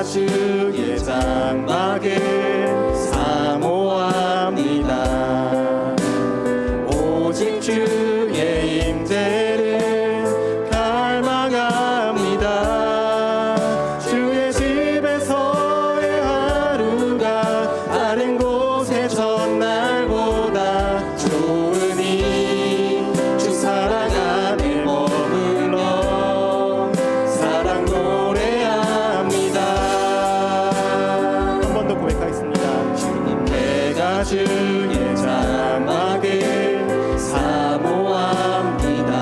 주의 장막을 사모합니다. 오직 주의 임재를 갈망합니다. 주의 집에서의 하루가 다른 곳의 첫날보다 좋으니 주 사랑 안에 머물러 사랑 노래합니다. 한 번 더 고백하겠습니다. 주님 내가 주의 장막을 사모합니다.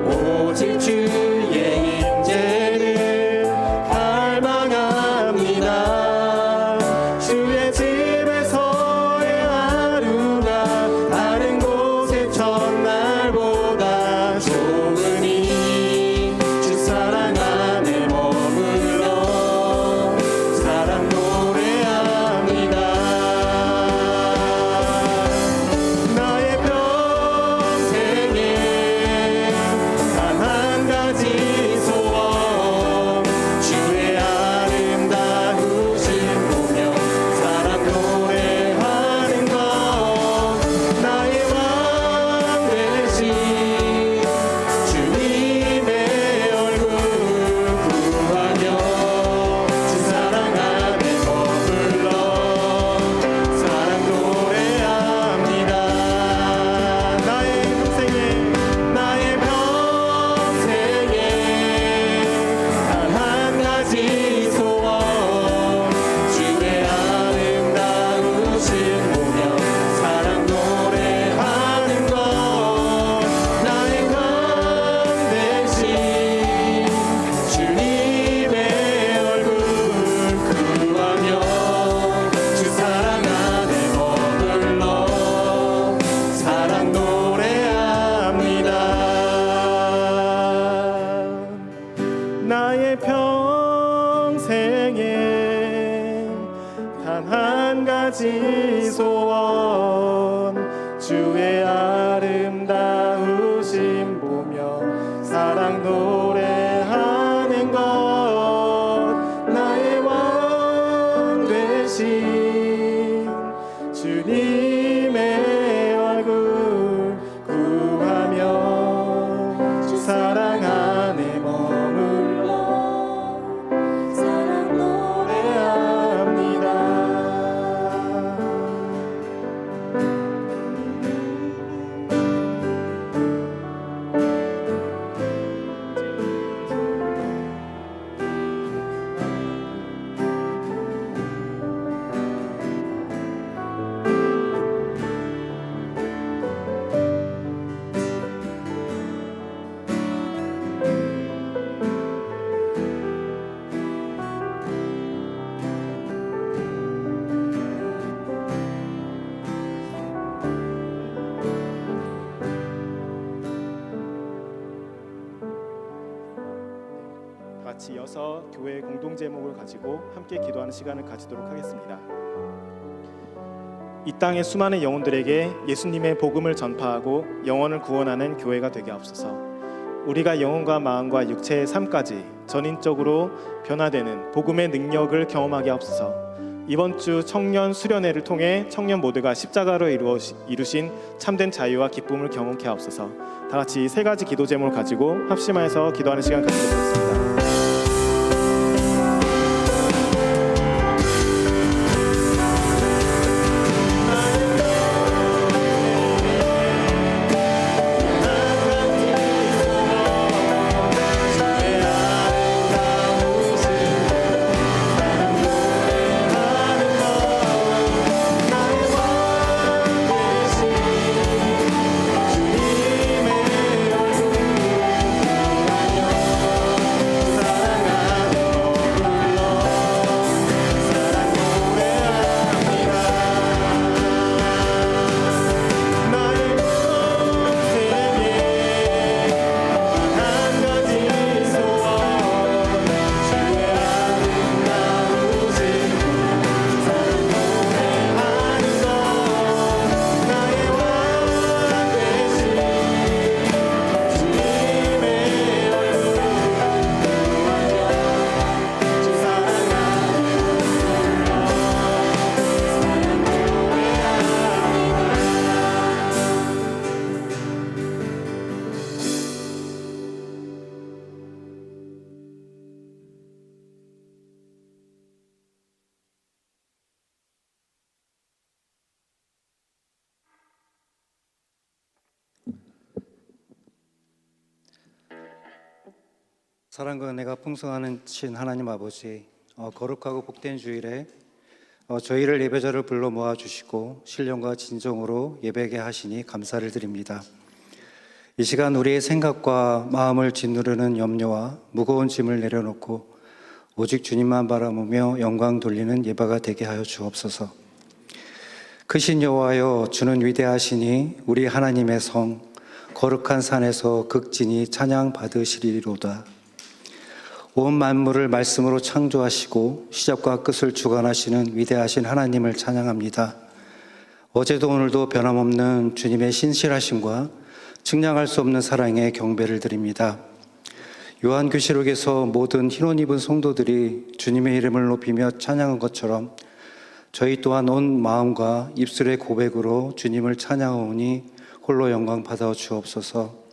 오직 주의 임재를 갈망합니다. 주의 집에서의 하루가 다른 곳의 첫날보다 좋으니 주 사랑 안에 머물러 사랑 노래합니다. 나의 평생에 단 한 가지 소원 주의 아름다우신 보며 사랑 노래하는 것 나의 왕 되신 주님의 얼굴 구하며 주 사랑 안에 머물러 사랑 노래합니다. 나의 평생에 단 한 가지 소원 주의 아름다우신 보며 사랑 노래하는 것 나의 왕 되신 주님의 얼굴 구하며 주 사랑 안에 머물러 사랑 노래합니다. 나의 평생에 단 한 가지 소원 주의 아름다우신 보며 사랑 노래하는 것 나의 왕 되신 주님의 얼굴 구하며 주 사랑 안에 머물러 사랑 노래합니다. 다 같이 이어서 교회의 공동 제목을 가지고 함께 기도하는 시간을 가지도록 하겠습니다. 이 땅의 수많은 영혼들에게 예수님의 복음을 전파하고 영혼을 구원하는 교회가 되게 하옵소서. 우리가 영혼과 마음과 육체의 삶까지 전인적으로 변화되는 복음의 능력을 경험하게 하옵소서. 이번 주 청년 수련회를 통해 청년 모두가 십자가로 이루신 참된 자유와 기쁨을 경험케 하옵소서. 다 같이 세 가지 기도 제목을 가지고 합심하여서 기도하는 시간 가지도록 하겠습니다. 사랑과 은혜가 풍성하신 하나님 아버지, 거룩하고 복된 주일에 저희를 예배자를 불러 모아주시고 신령과 진정으로 예배게 하시니 감사를 드립니다. 이 시간 우리의 생각과 마음을 짓누르는 염려와 무거운 짐을 내려놓고 오직 주님만 바라보며 영광 돌리는 예배가 되게 하여 주옵소서. 크신 여호와여, 주는 위대하시니 우리 하나님의 성 거룩한 산에서 극진히 찬양 받으시리로다. 온 만물을 말씀으로 창조하시고 시작과 끝을 주관하시는 위대하신 하나님을 찬양합니다. 어제도 오늘도 변함없는 주님의 신실하심과 측량할 수 없는 사랑에 경배를 드립니다. 요한계시록에서 모든 흰옷 입은 성도들이 주님의 이름을 높이며 찬양한 것처럼 저희 또한 온 마음과 입술의 고백으로 주님을 찬양하오니 홀로 영광 받아 주옵소서.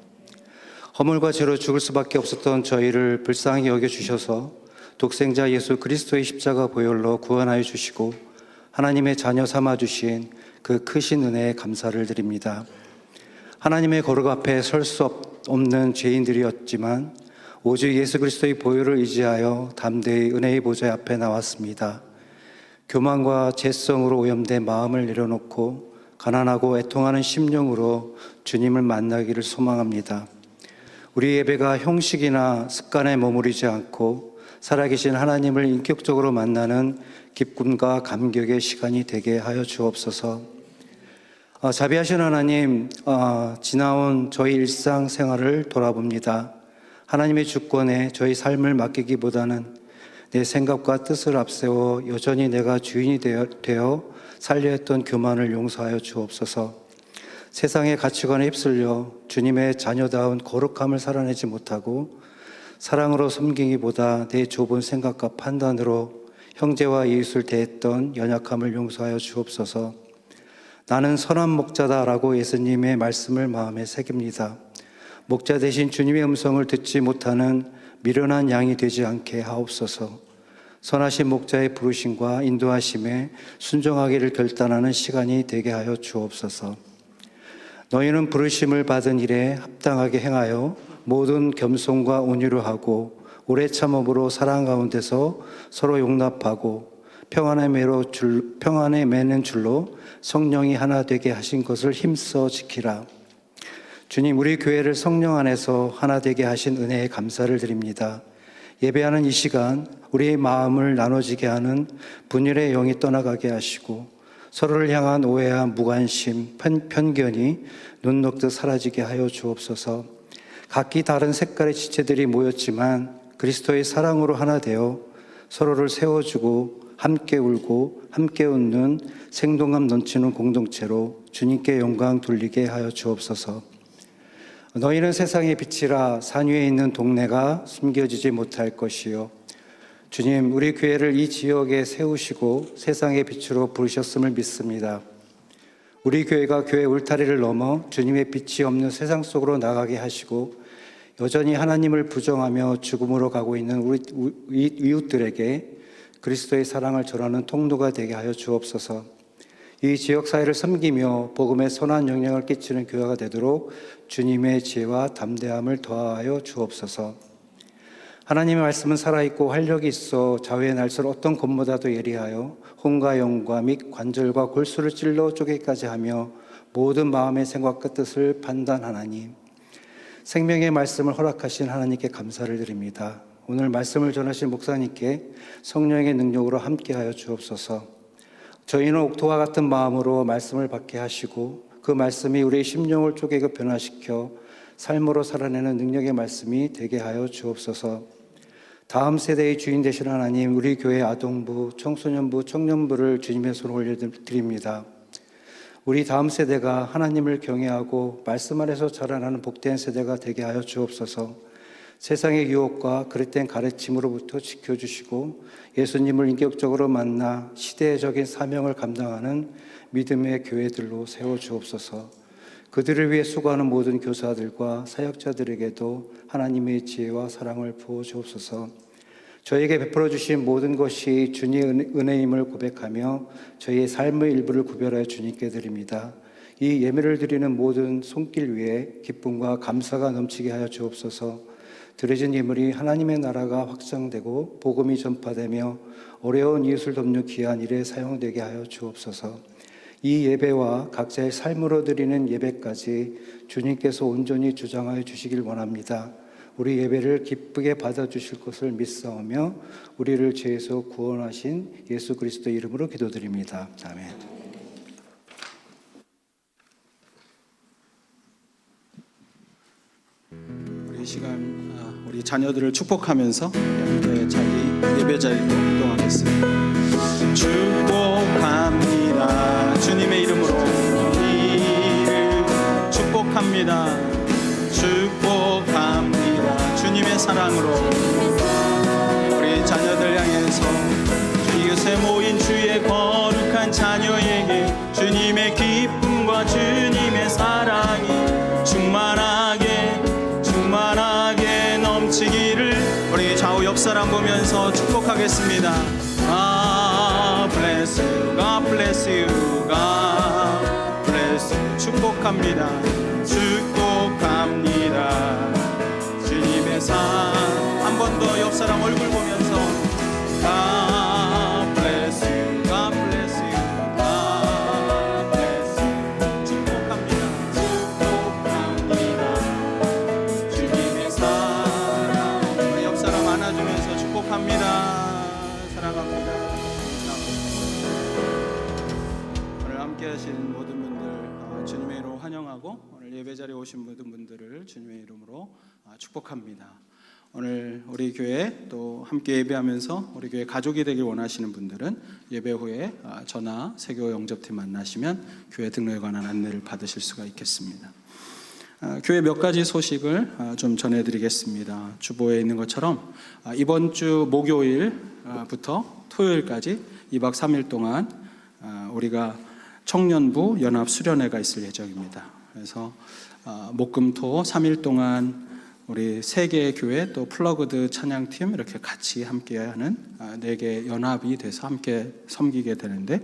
허물과 죄로 죽을 수밖에 없었던 저희를 불쌍히 여겨주셔서 독생자 예수 그리스도의 십자가 보혈로 구원하여 주시고 하나님의 자녀 삼아주신 그 크신 은혜에 감사를 드립니다. 하나님의 거룩 앞에 설 수 없는 죄인들이었지만 오직 예수 그리스도의 보혈을 의지하여 담대히 은혜의 보좌 앞에 나왔습니다. 교만과 죄성으로 오염된 마음을 내려놓고 가난하고 애통하는 심령으로 주님을 만나기를 소망합니다. 우리 예배가 형식이나 습관에 머무르지 않고 살아계신 하나님을 인격적으로 만나는 기쁨과 감격의 시간이 되게 하여 주옵소서. 자비하신 하나님, 지나온 저희 일상생활을 돌아봅니다. 하나님의 주권에 저희 삶을 맡기기보다는 내 생각과 뜻을 앞세워 여전히 내가 주인이 되어 살려 했던 교만을 용서하여 주옵소서. 세상의 가치관에 휩쓸려 주님의 자녀다운 거룩함을 살아내지 못하고 사랑으로 섬기기보다 내 좁은 생각과 판단으로 형제와 이웃을 대했던 연약함을 용서하여 주옵소서. 나는 선한 목자다라고 예수님의 말씀을 마음에 새깁니다. 목자 대신 주님의 음성을 듣지 못하는 미련한 양이 되지 않게 하옵소서. 선하신 목자의 부르심과 인도하심에 순종하기를 결단하는 시간이 되게 하여 주옵소서. 너희는 부르심을 받은 일에 합당하게 행하여 모든 겸손과 온유로 하고 오래 참음으로 사랑 가운데서 서로 용납하고 평안에 매는 줄로 성령이 하나 되게 하신 것을 힘써 지키라. 주님, 우리 교회를 성령 안에서 하나 되게 하신 은혜에 감사를 드립니다. 예배하는 이 시간 우리의 마음을 나눠지게 하는 분열의 영이 떠나가게 하시고 서로를 향한 오해와 무관심, 편견이 눈 녹듯 사라지게 하여 주옵소서. 각기 다른 색깔의 지체들이 모였지만 그리스도의 사랑으로 하나 되어 서로를 세워주고 함께 울고 함께 웃는 생동감 넘치는 공동체로 주님께 영광 돌리게 하여 주옵소서. 너희는 세상의 빛이라 산 위에 있는 동네가 숨겨지지 못할 것이요. 주님, 우리 교회를 이 지역에 세우시고 세상의 빛으로 부르셨음을 믿습니다. 우리 교회가 교회 울타리를 넘어 주님의 빛이 없는 세상 속으로 나가게 하시고 여전히 하나님을 부정하며 죽음으로 가고 있는 우리 이웃들에게 그리스도의 사랑을 전하는 통로가 되게 하여 주옵소서. 이 지역사회를 섬기며 복음의 선한 영향을 끼치는 교회가 되도록 주님의 지혜와 담대함을 더하여 주옵소서. 하나님의 말씀은 살아있고 활력이 있어 좌우의 날설 어떤 검보다도 예리하여 혼과 영과 및 관절과 골수를 찔러 쪼개기까지 하며 모든 마음의 생각과 뜻을 판단하나니 생명의 말씀을 허락하신 하나님께 감사를 드립니다. 오늘 말씀을 전하신 목사님께 성령의 능력으로 함께하여 주옵소서. 저희는 옥토와 같은 마음으로 말씀을 받게 하시고 그 말씀이 우리의 심령을 쪼개고 변화시켜 삶으로 살아내는 능력의 말씀이 되게 하여 주옵소서. 다음 세대의 주인 되신 하나님, 우리 교회 아동부, 청소년부, 청년부를 주님의 손에 올려드립니다. 우리 다음 세대가 하나님을 경외하고 말씀 안에서 자라나는 복된 세대가 되게 하여 주옵소서. 세상의 유혹과 그릇된 가르침으로부터 지켜주시고 예수님을 인격적으로 만나 시대적인 사명을 감당하는 믿음의 교회들로 세워주옵소서. 그들을 위해 수고하는 모든 교사들과 사역자들에게도 하나님의 지혜와 사랑을 부어주옵소서. 저에게 베풀어 주신 모든 것이 주님의 은혜임을 고백하며 저희의 삶의 일부를 구별하여 주님께 드립니다. 이 예배를 드리는 모든 손길 위에 기쁨과 감사가 넘치게 하여 주옵소서. 드려진 예물이 하나님의 나라가 확장되고 복음이 전파되며 어려운 이웃을 돕는 귀한 일에 사용되게 하여 주옵소서. 이 예배와 각자의 삶으로 드리는 예배까지 주님께서 온전히 주장하여 주시길 원합니다. 우리 예배를 기쁘게 받아주실 것을 믿사오며 우리를 죄에서 구원하신 예수 그리스도 이름으로 기도드립니다. 아멘. 우리 시간 우리 자녀들을 축복하면서 함께 예배 자리로 이동하겠습니다. 축복합니다. 주님의 이름으로 이름 축복합니다. 축복합니다. 주님의 사랑으로 우리 자녀들 향해서 이곳에 모인 주의 거룩한 자녀에게 주님의 기쁨과 주님의 사랑이 충만하게 넘치기를 우리 좌우 옆 사람 보면서 축복하겠습니다. God bless you, God bless you, God bless you. 축복합니다. 축복합니다. 주님의 한 번 더 옆 사람 얼굴 보면서 God bless you, God bless you, God bless you. 축복합니다. 축복합니다. 주님의 사랑 우리 옆 사람 안아주면서 축복합니다. 사랑합니다. 오늘 함께 하신 모든 분들 주님의 이름으로 환영하고 오늘 예배 자리에 오신 모든 분들을 주님의 이름으로 축복합니다. 오늘 우리 교회 또 함께 예배하면서 우리 교회 가족이 되길 원하시는 분들은 예배 후에 전화 세교 영접팀 만나시면 교회 등록에 관한 안내를 받으실 수가 있겠습니다. 교회 몇 가지 소식을 좀 전해드리겠습니다. 주보에 있는 것처럼 이번 주 목요일부터 토요일까지 2박 3일 동안 우리가 청년부 연합 수련회가 있을 예정입니다. 그래서 목금토 3일 동안 우리 3개의 교회 또 플러그드 찬양팀 이렇게 같이 함께하는 4개 연합이 돼서 함께 섬기게 되는데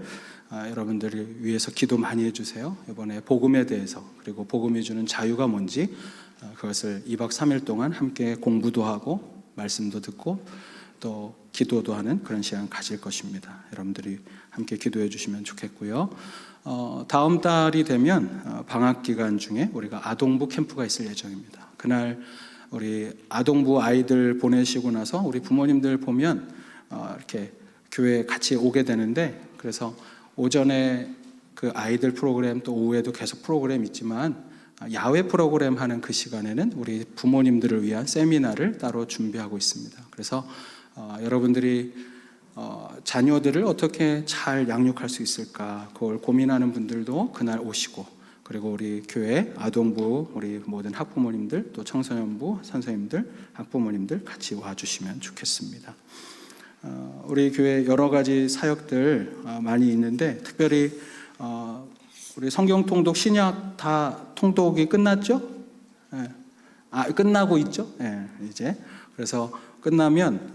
여러분들을 위해서 기도 많이 해주세요. 이번에 복음에 대해서 그리고 복음이 주는 자유가 뭔지 그것을 2박 3일 동안 함께 공부도 하고 말씀도 듣고 또 기도도 하는 그런 시간 가질 것입니다. 여러분들이 함께 기도해 주시면 좋겠고요. 다음 달이 되면 방학 기간 중에 우리가 아동부 캠프가 있을 예정입니다. 그날 우리 아동부 아이들 보내시고 나서 우리 부모님들 보면 이렇게 교회에 같이 오게 되는데 그래서 오전에 그 아이들 프로그램 또 오후에도 계속 프로그램 있지만 야외 프로그램 하는 그 시간에는 우리 부모님들을 위한 세미나를 따로 준비하고 있습니다. 그래서 여러분들이 자녀들을 어떻게 잘 양육할 수 있을까 그걸 고민하는 분들도 그날 오시고 그리고 우리 교회 아동부 우리 모든 학부모님들 또 청소년부 선생님들 학부모님들 같이 와주시면 좋겠습니다. 우리 교회 여러 가지 사역들 많이 있는데 특별히 우리 성경 통독 신약 다 통독이 끝났죠? 네. 끝나고 있죠? 네, 이제 그래서 끝나면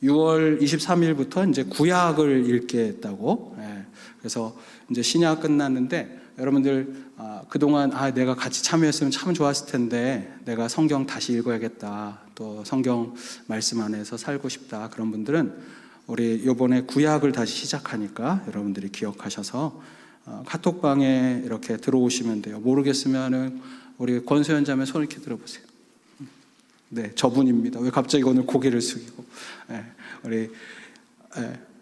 6월 23일부터 이제 구약을 읽겠다고. 네, 그래서 이제 신약 끝났는데 여러분들 그동안 내가 같이 참여했으면 참 좋았을 텐데 내가 성경 다시 읽어야겠다 또 성경 말씀 안에서 살고 싶다 그런 분들은 우리 이번에 구약을 다시 시작하니까 여러분들이 기억하셔서 카톡방에 이렇게 들어오시면 돼요. 모르겠으면은 우리 권소연 자매 손 이렇게 들어보세요. 네, 저분입니다. 왜 갑자기 오늘 고개를 숙이고? 네,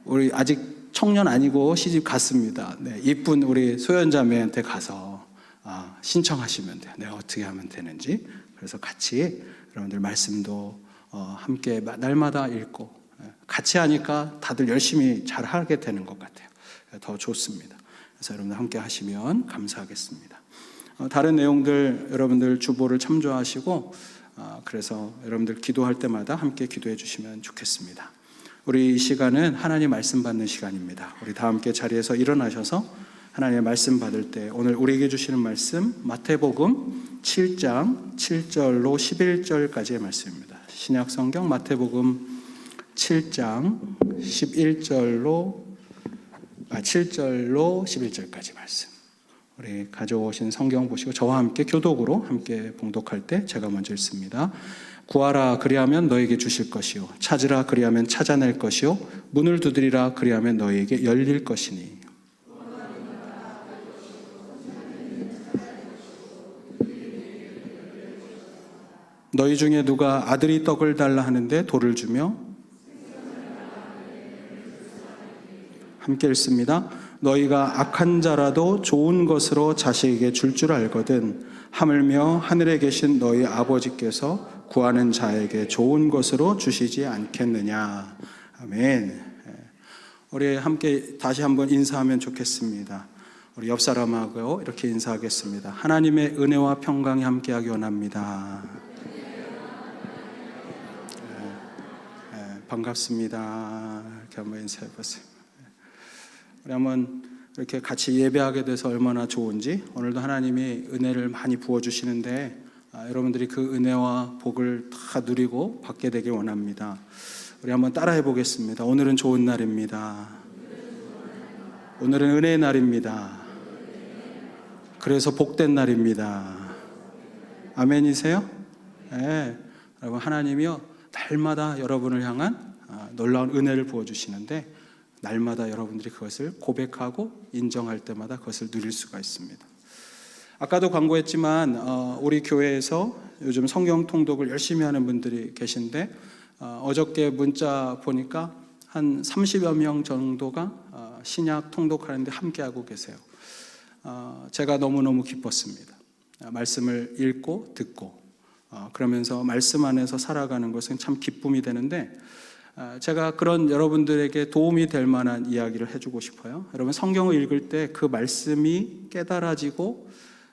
우리 아직 청년 아니고 시집 갔습니다. 네, 이쁜 우리 소연자매한테 가서 신청하시면 돼요. 내가 어떻게 하면 되는지. 그래서 같이 여러분들 말씀도 함께 날마다 읽고 같이 하니까 다들 열심히 잘 하게 되는 것 같아요. 더 좋습니다. 그래서 여러분들 함께 하시면 감사하겠습니다. 다른 내용들 여러분들 주보를 참조하시고 그래서 여러분들 기도할 때마다 함께 기도해 주시면 좋겠습니다. 우리 이 시간은 하나님 말씀 받는 시간입니다. 우리 다 함께 자리에서 일어나셔서 하나님의 말씀 받을 때 오늘 우리에게 주시는 말씀 마태복음 7장 7절로 11절까지의 말씀입니다. 신약 성경 마태복음 7장 7절로 11절까지 말씀. 우리 가져오신 성경 보시고 저와 함께 교독으로 함께 봉독할 때 제가 먼저 읽습니다. 구하라 그리하면 너에게 주실 것이요 찾으라 그리하면 찾아낼 것이요 문을 두드리라 그리하면 너에게 열릴 것이니. 너희 중에 누가 아들이 떡을 달라 하는데 돌을 주며, 함께 읽습니다. 너희가 악한 자라도 좋은 것으로 자식에게 줄 줄 알거든 하물며 하늘에 계신 너희 아버지께서 구하는 자에게 좋은 것으로 주시지 않겠느냐. 아멘. 우리 함께 다시 한번 인사하면 좋겠습니다. 우리 옆 사람하고 이렇게 인사하겠습니다. 하나님의 은혜와 평강이 함께하기 원합니다. 반갑습니다. 이렇게 한번 인사해 보세요. 우리 한번 이렇게 같이 예배하게 돼서 얼마나 좋은지, 오늘도 하나님이 은혜를 많이 부어주시는데 여러분들이 그 은혜와 복을 다 누리고 받게 되길 원합니다. 우리 한번 따라해 보겠습니다. 오늘은 좋은 날입니다. 오늘은 은혜의 날입니다. 그래서 복된 날입니다. 아멘이세요? 네. 여러분, 하나님이요 날마다 여러분을 향한 놀라운 은혜를 부어주시는데 날마다 여러분들이 그것을 고백하고 인정할 때마다 그것을 누릴 수가 있습니다. 아까도 광고했지만 우리 교회에서 요즘 성경 통독을 열심히 하는 분들이 계신데 어저께 문자 보니까 한 30여 명 정도가 신약 통독하는데 함께하고 계세요. 제가 너무너무 기뻤습니다. 말씀을 읽고 듣고 그러면서 말씀 안에서 살아가는 것은 참 기쁨이 되는데, 제가 그런 여러분들에게 도움이 될 만한 이야기를 해주고 싶어요. 여러분, 성경을 읽을 때 그 말씀이 깨달아지고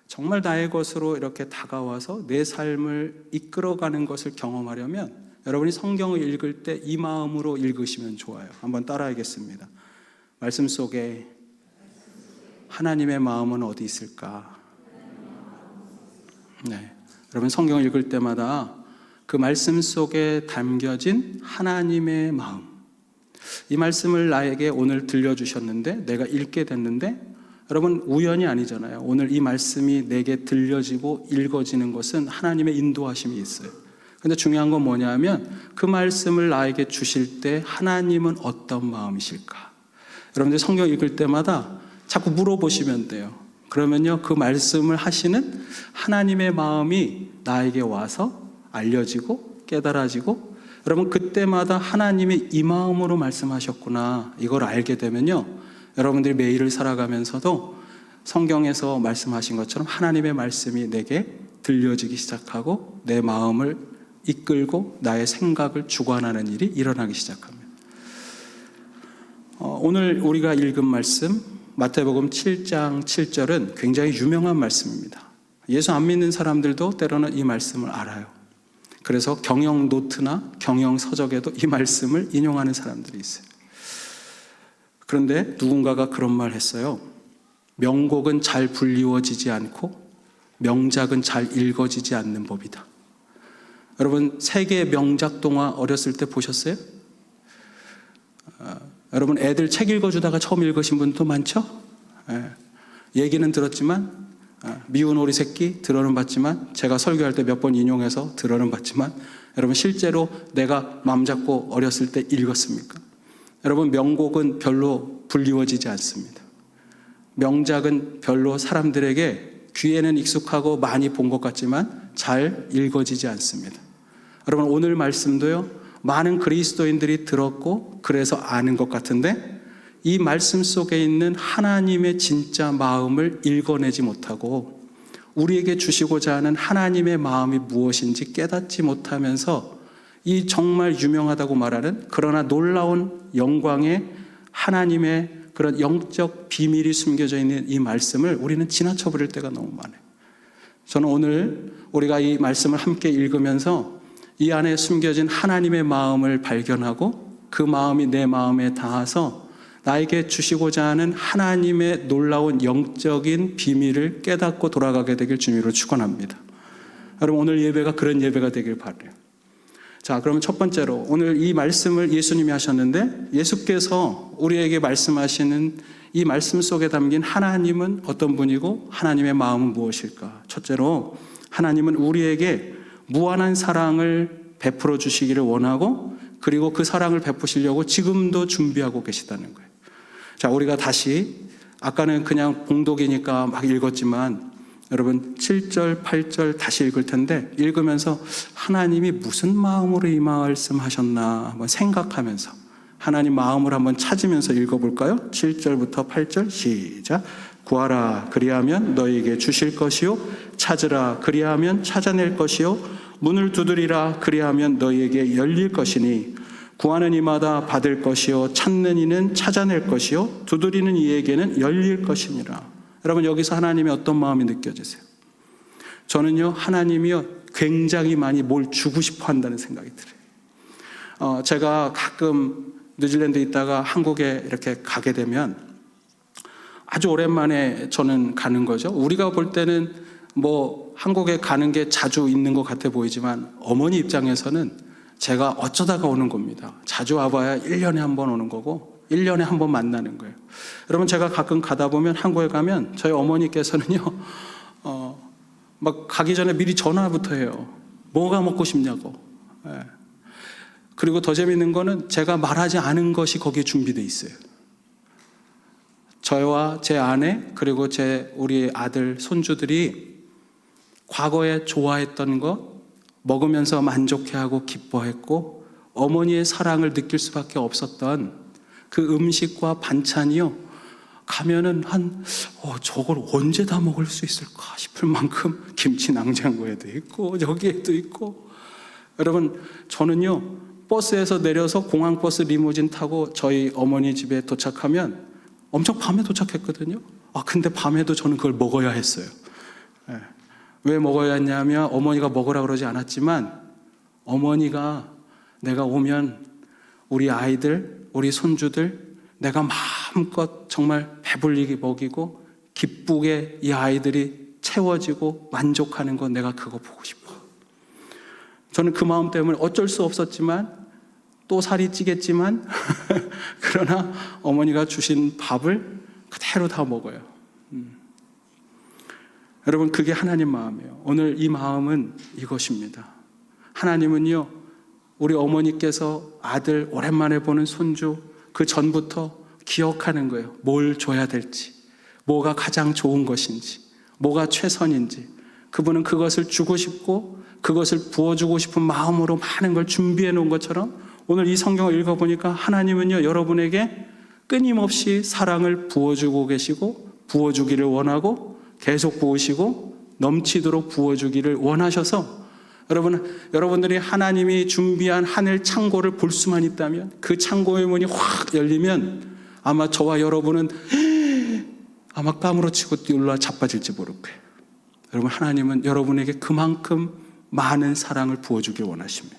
정말 나의 것으로 이렇게 다가와서 내 삶을 이끌어가는 것을 경험하려면 여러분이 성경을 읽을 때 이 마음으로 읽으시면 좋아요. 한번 따라하겠습니다. 말씀 속에 하나님의 마음은 어디 있을까? 네. 여러분, 성경을 읽을 때마다 그 말씀 속에 담겨진 하나님의 마음, 이 말씀을 나에게 오늘 들려주셨는데 내가 읽게 됐는데, 여러분 우연이 아니잖아요. 오늘 이 말씀이 내게 들려지고 읽어지는 것은 하나님의 인도하심이 있어요. 근데 중요한 건 뭐냐면 그 말씀을 나에게 주실 때 하나님은 어떤 마음이실까? 여러분들 성경 읽을 때마다 자꾸 물어보시면 돼요. 그러면요 그 말씀을 하시는 하나님의 마음이 나에게 와서 알려지고 깨달아지고, 여러분 그때마다 하나님이 이 마음으로 말씀하셨구나 이걸 알게 되면요 여러분들이 매일을 살아가면서도 성경에서 말씀하신 것처럼 하나님의 말씀이 내게 들려지기 시작하고 내 마음을 이끌고 나의 생각을 주관하는 일이 일어나기 시작합니다. 오늘 우리가 읽은 말씀 마태복음 7장 7절은 굉장히 유명한 말씀입니다. 예수 안 믿는 사람들도 때로는 이 말씀을 알아요. 그래서 경영 노트나 경영 서적에도 이 말씀을 인용하는 사람들이 있어요. 그런데 누군가가 그런 말 했어요. 명곡은 잘 불리워지지 않고 명작은 잘 읽어지지 않는 법이다. 여러분 세계의 명작 동화 어렸을 때 보셨어요? 여러분 애들 책 읽어주다가 처음 읽으신 분도 많죠? 얘기는 들었지만 미운 오리 새끼 들어는 봤지만, 제가 설교할 때 몇 번 인용해서 들어는 봤지만, 여러분 실제로 내가 마음 잡고 어렸을 때 읽었습니까? 여러분 명곡은 별로 불리워지지 않습니다. 명작은 별로 사람들에게 귀에는 익숙하고 많이 본 것 같지만 잘 읽어지지 않습니다. 여러분 오늘 말씀도요 많은 그리스도인들이 들었고 그래서 아는 것 같은데 이 말씀 속에 있는 하나님의 진짜 마음을 읽어내지 못하고 우리에게 주시고자 하는 하나님의 마음이 무엇인지 깨닫지 못하면서 이 정말 유명하다고 말하는 그러나 놀라운 영광의 하나님의 그런 영적 비밀이 숨겨져 있는 이 말씀을 우리는 지나쳐 버릴 때가 너무 많아요. 저는 오늘 우리가 이 말씀을 함께 읽으면서 이 안에 숨겨진 하나님의 마음을 발견하고 그 마음이 내 마음에 닿아서 나에게 주시고자 하는 하나님의 놀라운 영적인 비밀을 깨닫고 돌아가게 되길 주님으로 축원합니다. 여러분 오늘 예배가 그런 예배가 되길 바라요. 자, 그러면 첫 번째로 오늘 이 말씀을 예수님이 하셨는데 예수께서 우리에게 말씀하시는 이 말씀 속에 담긴 하나님은 어떤 분이고 하나님의 마음은 무엇일까? 첫째로 하나님은 우리에게 무한한 사랑을 베풀어 주시기를 원하고 그리고 그 사랑을 베푸시려고 지금도 준비하고 계시다는 거예요. 자, 우리가 다시 아까는 그냥 봉독이니까 막 읽었지만 여러분 7절, 8절 다시 읽을 텐데 읽으면서 하나님이 무슨 마음으로 이 말씀 하셨나 한번 생각하면서 하나님 마음을 한번 찾으면서 읽어볼까요? 7절부터 8절 시작. 구하라 그리하면 너희에게 주실 것이요 찾으라 그리하면 찾아낼 것이요 문을 두드리라 그리하면 너희에게 열릴 것이니 구하는 이마다 받을 것이요 찾는 이는 찾아낼 것이요 두드리는 이에게는 열릴 것이니라. 여러분 여기서 하나님의 어떤 마음이 느껴지세요? 저는요 하나님이요 굉장히 많이 뭘 주고 싶어 한다는 생각이 들어요. 제가 가끔 뉴질랜드에 있다가 한국에 이렇게 가게 되면 아주 오랜만에 저는 가는 거죠. 우리가 볼 때는 뭐 한국에 가는 게 자주 있는 것 같아 보이지만 어머니 입장에서는 제가 어쩌다가 오는 겁니다. 자주 와봐야 1년에 한 번 오는 거고 1년에 한 번 만나는 거예요. 여러분 제가 가끔 가다 보면 한국에 가면 저희 어머니께서는요 막 가기 전에 미리 전화부터 해요. 뭐가 먹고 싶냐고. 예. 그리고 더 재밌는 거는 제가 말하지 않은 것이 거기에 준비되어 있어요. 저와 제 아내 그리고 우리 아들 손주들이 과거에 좋아했던 것 먹으면서 만족해하고 기뻐했고 어머니의 사랑을 느낄 수밖에 없었던 그 음식과 반찬이요 가면은 저걸 언제 다 먹을 수 있을까 싶을 만큼 김치 냉장고에도 있고 여기에도 있고. 여러분 저는요 버스에서 내려서 공항버스 리무진 타고 저희 어머니 집에 도착하면 엄청 밤에 도착했거든요. 근데 밤에도 저는 그걸 먹어야 했어요. 왜 먹어야 했냐면 어머니가 먹으라 그러지 않았지만 어머니가 내가 오면 우리 아이들, 우리 손주들 내가 마음껏 정말 배불리게 먹이고 기쁘게 이 아이들이 채워지고 만족하는 거 내가 그거 보고 싶어. 저는 그 마음 때문에 어쩔 수 없었지만 또 살이 찌겠지만 그러나 어머니가 주신 밥을 그대로 다 먹어요. 여러분 그게 하나님 마음이에요. 오늘 이 마음은 이것입니다. 하나님은요 우리 어머니께서 아들 오랜만에 보는 손주 그 전부터 기억하는 거예요. 뭘 줘야 될지, 뭐가 가장 좋은 것인지, 뭐가 최선인지. 그분은 그것을 주고 싶고 그것을 부어주고 싶은 마음으로 많은 걸 준비해 놓은 것처럼 오늘 이 성경을 읽어보니까 하나님은요 여러분에게 끊임없이 사랑을 부어주고 계시고 부어주기를 원하고 계속 부으시고 넘치도록 부어주기를 원하셔서 여러분들이 하나님이 준비한 하늘 창고를 볼 수만 있다면 그 창고의 문이 확 열리면 아마 저와 여러분은 아마 까무러치고 뛰어올라 자빠질지 모를 거예요. 여러분 하나님은 여러분에게 그만큼 많은 사랑을 부어주길 원하십니다.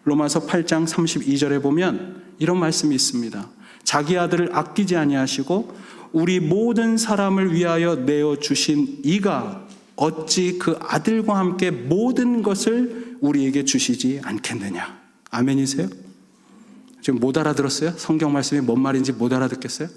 로마서 8장 32절에 보면 이런 말씀이 있습니다. 자기 아들을 아끼지 아니하시고 우리 모든 사람을 위하여 내어주신 이가 어찌 그 아들과 함께 모든 것을 우리에게 주시지 않겠느냐. 아멘이세요? 지금 못 알아들었어요? 성경 말씀이 뭔 말인지 못 알아듣겠어요?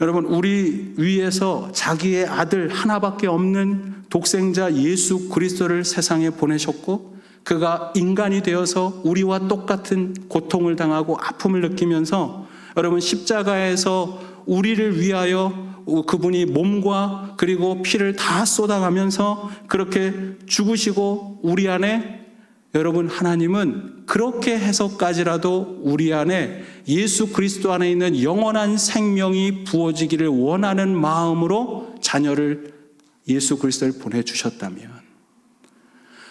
여러분 우리 위에서 자기의 아들 하나밖에 없는 독생자 예수 그리스도를 세상에 보내셨고 그가 인간이 되어서 우리와 똑같은 고통을 당하고 아픔을 느끼면서 여러분 십자가에서 우리를 위하여 그분이 몸과 그리고 피를 다 쏟아가면서 그렇게 죽으시고 우리 안에 여러분 하나님은 그렇게 해서까지라도 우리 안에 예수 그리스도 안에 있는 영원한 생명이 부어지기를 원하는 마음으로 자녀를 예수 그리스도를 보내주셨다면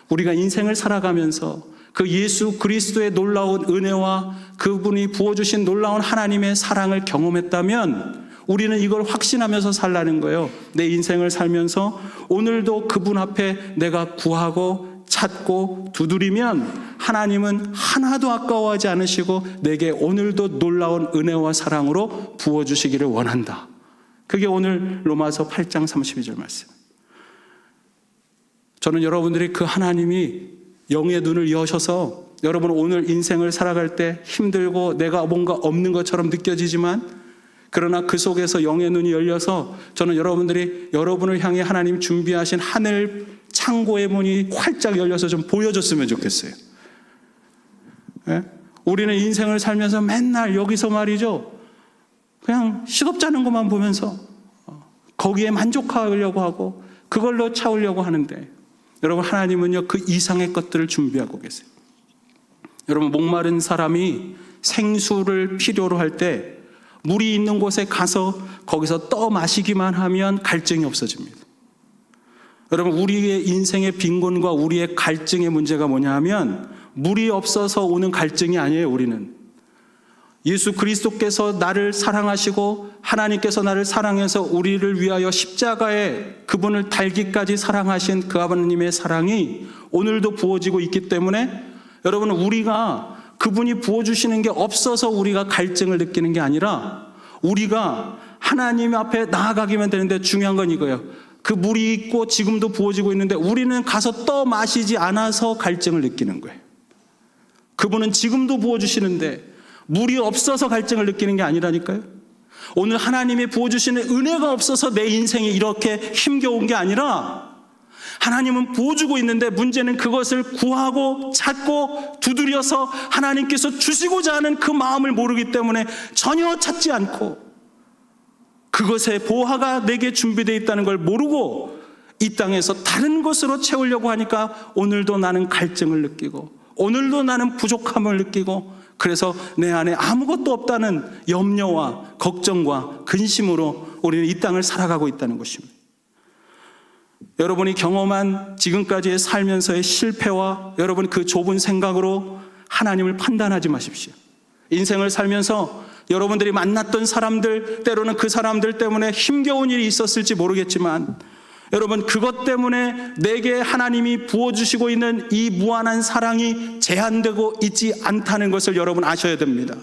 우리가 인생을 살아가면서 그 예수 그리스도의 놀라운 은혜와 그분이 부어주신 놀라운 하나님의 사랑을 경험했다면 우리는 이걸 확신하면서 살라는 거예요. 내 인생을 살면서 오늘도 그분 앞에 내가 구하고 찾고 두드리면 하나님은 하나도 아까워하지 않으시고 내게 오늘도 놀라운 은혜와 사랑으로 부어주시기를 원한다. 그게 오늘 로마서 8장 32절 말씀. 저는 여러분들이 그 하나님이 영의 눈을 여셔서 여러분 오늘 인생을 살아갈 때 힘들고 내가 뭔가 없는 것처럼 느껴지지만 그러나 그 속에서 영의 눈이 열려서 저는 여러분들이 여러분을 향해 하나님 준비하신 하늘 창고의 문이 활짝 열려서 좀 보여줬으면 좋겠어요. 예? 우리는 인생을 살면서 맨날 여기서 말이죠, 그냥 시덥잖은 것만 보면서 거기에 만족하려고 하고 그걸로 채우려고 하는데, 여러분 하나님은요 그 이상의 것들을 준비하고 계세요. 여러분 목마른 사람이 생수를 필요로 할 때 물이 있는 곳에 가서 거기서 떠 마시기만 하면 갈증이 없어집니다. 여러분 우리의 인생의 빈곤과 우리의 갈증의 문제가 뭐냐 하면 물이 없어서 오는 갈증이 아니에요. 우리는 예수 그리스도께서 나를 사랑하시고 하나님께서 나를 사랑해서 우리를 위하여 십자가에 그분을 달기까지 사랑하신 그 아버님의 사랑이 오늘도 부어지고 있기 때문에, 여러분 우리가 그분이 부어주시는 게 없어서 우리가 갈증을 느끼는 게 아니라 우리가 하나님 앞에 나아가기만 되는데, 중요한 건 이거예요. 그 물이 있고 지금도 부어지고 있는데 우리는 가서 떠 마시지 않아서 갈증을 느끼는 거예요. 그분은 지금도 부어주시는데 물이 없어서 갈증을 느끼는 게 아니라니까요. 오늘 하나님이 부어주시는 은혜가 없어서 내 인생이 이렇게 힘겨운 게 아니라, 하나님은 부어주고 있는데 문제는 그것을 구하고 찾고 두드려서 하나님께서 주시고자 하는 그 마음을 모르기 때문에 전혀 찾지 않고, 그것의 보화가 내게 준비되어 있다는 걸 모르고 이 땅에서 다른 것으로 채우려고 하니까 오늘도 나는 갈증을 느끼고 오늘도 나는 부족함을 느끼고, 그래서 내 안에 아무것도 없다는 염려와 걱정과 근심으로 우리는 이 땅을 살아가고 있다는 것입니다. 여러분이 경험한 지금까지의 살면서의 실패와 여러분 그 좁은 생각으로 하나님을 판단하지 마십시오. 인생을 살면서 여러분들이 만났던 사람들, 때로는 그 사람들 때문에 힘겨운 일이 있었을지 모르겠지만, 여러분 그것 때문에 내게 하나님이 부어주시고 있는 이 무한한 사랑이 제한되고 있지 않다는 것을 여러분 아셔야 됩니다.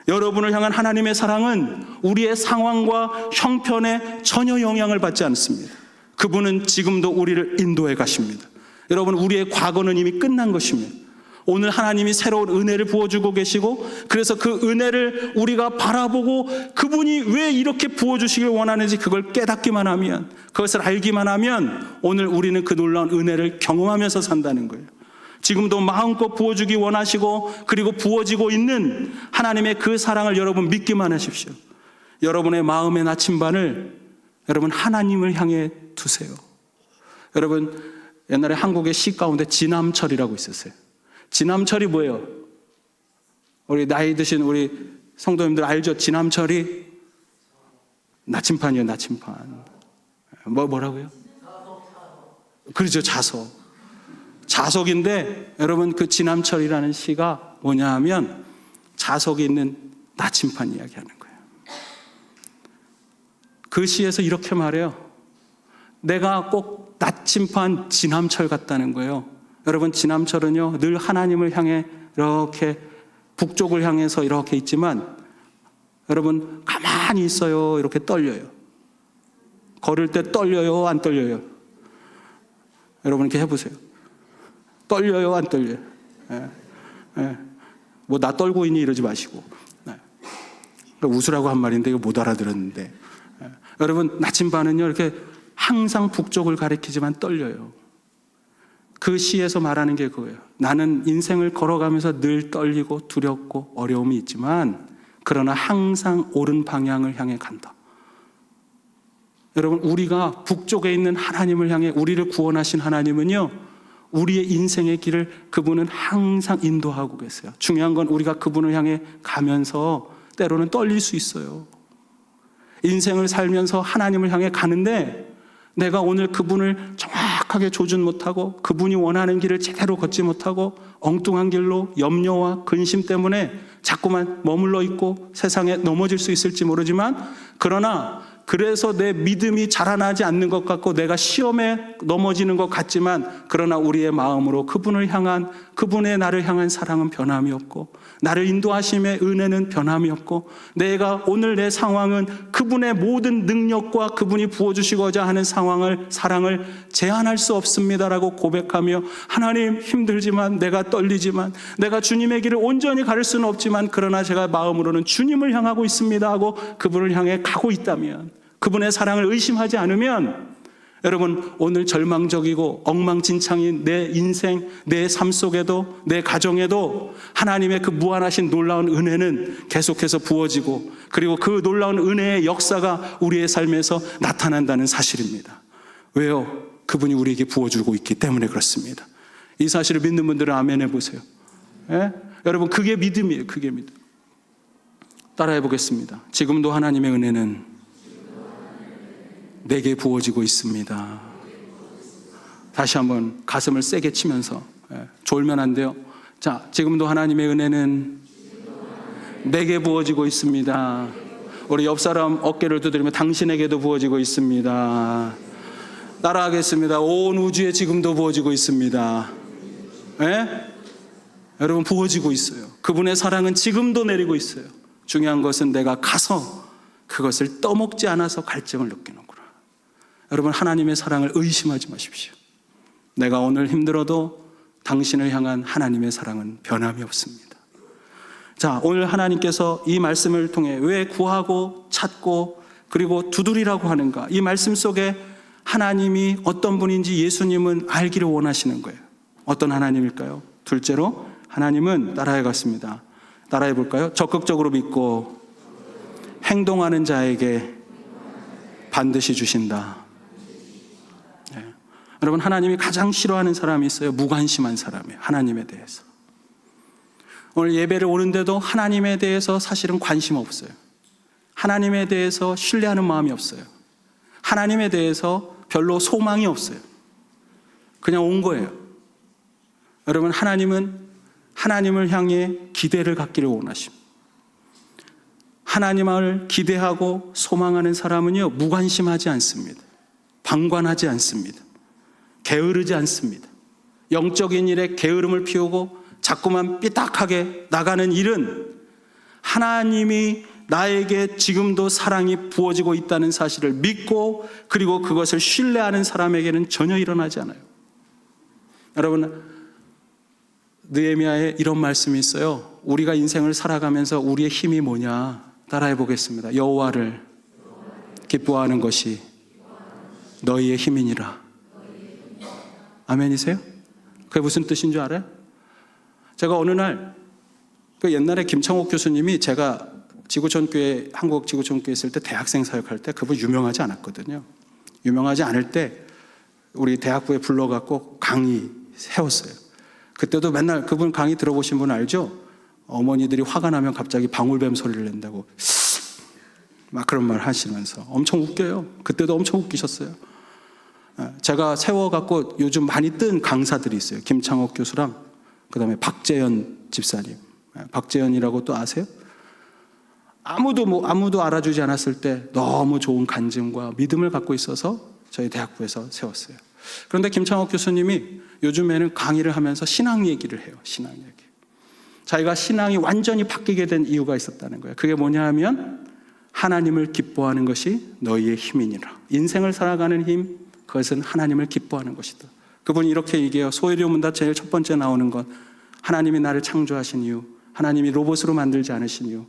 여러분을 향한 하나님의 사랑은 우리의 상황과 형편에 전혀 영향을 받지 않습니다. 그분은 지금도 우리를 인도해 가십니다. 여러분 우리의 과거는 이미 끝난 것입니다. 오늘 하나님이 새로운 은혜를 부어주고 계시고, 그래서 그 은혜를 우리가 바라보고 그분이 왜 이렇게 부어주시길 원하는지 그걸 깨닫기만 하면, 그것을 알기만 하면 오늘 우리는 그 놀라운 은혜를 경험하면서 산다는 거예요. 지금도 마음껏 부어주기 원하시고 그리고 부어지고 있는 하나님의 그 사랑을 여러분 믿기만 하십시오. 여러분의 마음의 나침반을 여러분 하나님을 향해 두세요. 여러분 옛날에 한국의 시 가운데 지남철이라고 있었어요. 지남철이 뭐예요? 우리 나이 드신 우리 성도님들 알죠? 지남철이 나침판이에요. 나침판. 뭐라고요? 그렇죠. 자석. 자석인데 여러분 그 지남철이라는 시가 뭐냐 하면 자석이 있는 나침판 이야기하는 거예요. 그 시에서 이렇게 말해요. 내가 꼭 나침판 지남철 같다는 거예요. 여러분 지남철은요 늘 하나님을 향해 이렇게 북쪽을 향해서 이렇게 있지만, 여러분 가만히 있어요. 이렇게 떨려요. 걸을 때 떨려요? 안 떨려요? 여러분 이렇게 해보세요. 떨려요? 안 떨려요? 뭐 나 떨고 있니? 이러지 마시고. 웃으라고 한 말인데 이거 못 알아들었는데. 여러분 나침반은요 이렇게 항상 북쪽을 가리키지만 떨려요. 그 시에서 말하는 게 그거예요. 나는 인생을 걸어가면서 늘 떨리고 두렵고 어려움이 있지만 그러나 항상 옳은 방향을 향해 간다. 여러분 우리가 북쪽에 있는 하나님을 향해 우리를 구원하신 하나님은요 우리의 인생의 길을 그분은 항상 인도하고 계세요. 중요한 건 우리가 그분을 향해 가면서 때로는 떨릴 수 있어요. 인생을 살면서 하나님을 향해 가는데 내가 오늘 그분을 정확하게 조준 못하고 그분이 원하는 길을 제대로 걷지 못하고 엉뚱한 길로 염려와 근심 때문에 자꾸만 머물러 있고 세상에 넘어질 수 있을지 모르지만, 그러나 그래서 내 믿음이 자라나지 않는 것 같고 내가 시험에 넘어지는 것 같지만, 그러나 우리의 마음으로 그분을 향한, 그분의 나를 향한 사랑은 변함이 없고 나를 인도하심의 은혜는 변함이 없고, 내가 오늘 내 상황은 그분의 모든 능력과 그분이 부어주시고자 하는 사랑을 제한할 수 없습니다라고 고백하며, 하나님 힘들지만 내가 떨리지만 내가 주님의 길을 온전히 가를 수는 없지만 그러나 제가 마음으로는 주님을 향하고 있습니다 하고 그분을 향해 가고 있다면, 그분의 사랑을 의심하지 않으면 여러분, 오늘 절망적이고 엉망진창인 내 인생, 내 삶 속에도, 내 가정에도 하나님의 그 무한하신 놀라운 은혜는 계속해서 부어지고, 그리고 그 놀라운 은혜의 역사가 우리의 삶에서 나타난다는 사실입니다. 왜요? 그분이 우리에게 부어주고 있기 때문에 그렇습니다. 이 사실을 믿는 분들은 아멘 해보세요. 예? 여러분, 그게 믿음이에요. 그게 믿음. 따라해 보겠습니다. 지금도 하나님의 은혜는 내게 부어지고 있습니다. 다시 한번 가슴을 세게 치면서, 졸면 안 돼요. 자, 지금도 하나님의 은혜는 내게 부어지고 있습니다. 우리 옆 사람 어깨를 두드리며 당신에게도 부어지고 있습니다. 따라하겠습니다. 온 우주에 지금도 부어지고 있습니다. 여러분, 부어지고 있어요. 그분의 사랑은 지금도 내리고 있어요. 중요한 것은 내가 가서 그것을 떠먹지 않아서 갈증을 느끼는구나. 여러분, 하나님의 사랑을 의심하지 마십시오. 내가 오늘 힘들어도 당신을 향한 하나님의 사랑은 변함이 없습니다. 자, 오늘 하나님께서 이 말씀을 통해 왜 구하고 찾고 그리고 두드리라고 하는가, 이 말씀 속에 하나님이 어떤 분인지 예수님은 알기를 원하시는 거예요. 어떤 하나님일까요? 둘째로, 하나님은 따라해 갔습니다. 따라해 볼까요? 적극적으로 믿고 행동하는 자에게 반드시 주신다. 여러분, 하나님이 가장 싫어하는 사람이 있어요. 무관심한 사람이에요. 하나님에 대해서. 오늘 예배를 오는데도 하나님에 대해서 사실은 관심 없어요. 하나님에 대해서 신뢰하는 마음이 없어요. 하나님에 대해서 별로 소망이 없어요. 그냥 온 거예요. 여러분, 하나님은 하나님을 향해 기대를 갖기를 원하십니다. 하나님을 기대하고 소망하는 사람은요, 무관심하지 않습니다. 방관하지 않습니다. 게으르지 않습니다. 영적인 일에 게으름을 피우고 자꾸만 삐딱하게 나가는 일은 하나님이 나에게 지금도 사랑이 부어지고 있다는 사실을 믿고 그리고 그것을 신뢰하는 사람에게는 전혀 일어나지 않아요. 여러분, 느헤미야에 이런 말씀이 있어요. 우리가 인생을 살아가면서 우리의 힘이 뭐냐? 따라해 보겠습니다. 여호와를 기뻐하는 것이 너희의 힘이니라. 아멘이세요? 그게 무슨 뜻인 줄 알아요? 제가 어느 날, 그 옛날에 김창옥 교수님이 제가 지구촌교회, 한국 지구촌교회 있을 때 대학생 사역할 때 그분 유명하지 않았거든요. 유명하지 않을 때 우리 대학부에 불러갖고 강의 세웠어요. 그때도 맨날 그분 강의 들어보신 분 알죠? 어머니들이 화가 나면 갑자기 방울뱀 소리를 낸다고 막 그런 말 하시면서 엄청 웃겨요. 그때도 엄청 웃기셨어요. 제가 세워갖고 요즘 많이 뜬 강사들이 있어요. 김창옥 교수랑 그 다음에 박재현 집사님. 박재현이라고 또 아세요? 아무도 알아주지 않았을 때 너무 좋은 간증과 믿음을 갖고 있어서 저희 대학부에서 세웠어요. 그런데 김창옥 교수님이 요즘에는 강의를 하면서 신앙 얘기를 해요. 신앙 얘기. 자기가 신앙이 완전히 바뀌게 된 이유가 있었다는 거예요. 그게 뭐냐 하면 하나님을 기뻐하는 것이 너희의 힘이니라. 인생을 살아가는 힘, 그것은 하나님을 기뻐하는 것이다. 그분이 이렇게 얘기해요. 소유리문답 제일 첫 번째 나오는 건 하나님이 나를 창조하신 이유, 하나님이 로봇으로 만들지 않으신 이유,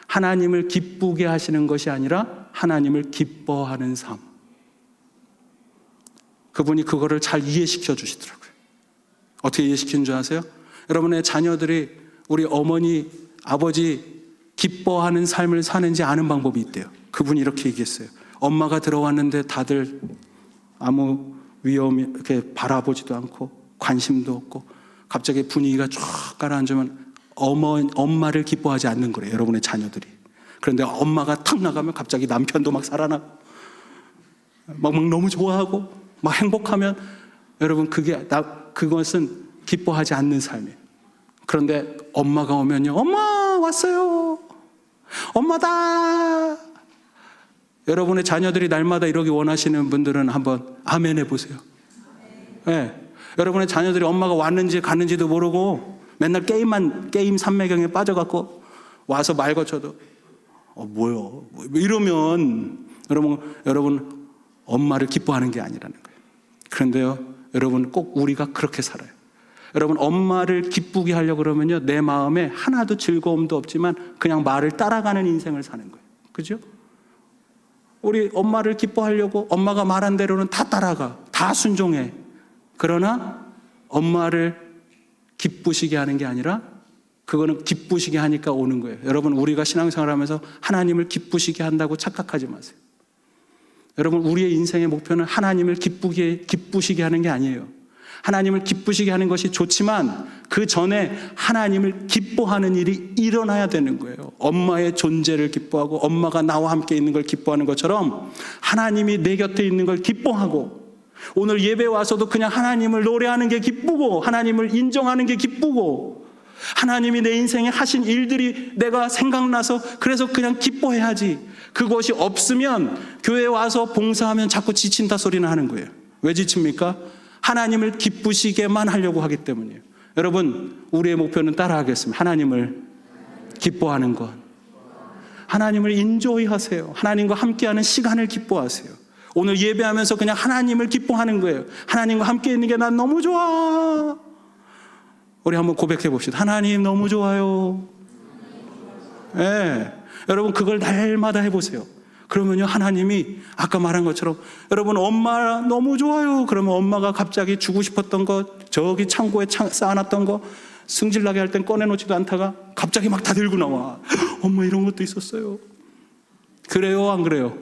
하나님을 기쁘게 하시는 것이 아니라 하나님을 기뻐하는 삶. 그분이 그거를 잘 이해시켜 주시더라고요. 어떻게 이해시키는 줄 아세요? 여러분의 자녀들이 우리 어머니, 아버지 기뻐하는 삶을 사는지 아는 방법이 있대요. 그분이 이렇게 얘기했어요. 엄마가 들어왔는데 다들 아무 위험이 이렇게 바라보지도 않고 관심도 없고 갑자기 분위기가 쫙 가라앉으면 엄마를 기뻐하지 않는 거래요. 여러분의 자녀들이. 그런데 엄마가 탁 나가면 갑자기 남편도 막 살아나고 막 너무 좋아하고 막 행복하면 여러분 그것은 기뻐하지 않는 삶이에요. 그런데 엄마가 오면요. 엄마 왔어요. 엄마다. 여러분의 자녀들이 날마다 이러기 원하시는 분들은 한번 아멘 해보세요. 네. 여러분의 자녀들이 엄마가 왔는지 갔는지도 모르고 맨날 게임 삼매경에 빠져갖고 와서 말 거쳐도 뭐요? 이러면 여러분 엄마를 기뻐하는 게 아니라는 거예요. 그런데요, 여러분 꼭 우리가 그렇게 살아요. 여러분 엄마를 기쁘게 하려고 그러면요, 내 마음에 하나도 즐거움도 없지만 그냥 말을 따라가는 인생을 사는 거예요. 그죠? 우리 엄마를 기뻐하려고 엄마가 말한 대로는 다 따라가, 다 순종해. 그러나 엄마를 기쁘시게 하는 게 아니라 그거는 기쁘시게 하니까 오는 거예요. 여러분, 우리가 신앙생활하면서 하나님을 기쁘시게 한다고 착각하지 마세요. 여러분, 우리의 인생의 목표는 하나님을 기쁘시게 하는 게 아니에요. 하나님을 기쁘시게 하는 것이 좋지만 그 전에 하나님을 기뻐하는 일이 일어나야 되는 거예요. 엄마의 존재를 기뻐하고 엄마가 나와 함께 있는 걸 기뻐하는 것처럼 하나님이 내 곁에 있는 걸 기뻐하고, 오늘 예배 와서도 그냥 하나님을 노래하는 게 기쁘고 하나님을 인정하는 게 기쁘고 하나님이 내 인생에 하신 일들이 내가 생각나서 그래서 그냥 기뻐해야지, 그것이 없으면 교회에 와서 봉사하면 자꾸 지친다 소리나 하는 거예요. 왜 지칩니까? 하나님을 기쁘시게만 하려고 하기 때문이에요. 여러분, 우리의 목표는 따라하겠습니다. 하나님을 기뻐하는 것. 하나님을 인조이 하세요. 하나님과 함께하는 시간을 기뻐하세요. 오늘 예배하면서 그냥 하나님을 기뻐하는 거예요. 하나님과 함께 있는 게 난 너무 좋아. 우리 한번 고백해 봅시다. 하나님 너무 좋아요. 네. 여러분, 그걸 날마다 해보세요. 그러면요, 하나님이 아까 말한 것처럼, 여러분 엄마 너무 좋아요. 그러면 엄마가 갑자기 주고 싶었던 거, 저기 창고에 쌓아놨던 거 승질나게 할 땐 꺼내놓지도 않다가 갑자기 막 다 들고 나와. 엄마 이런 것도 있었어요. 그래요, 안 그래요?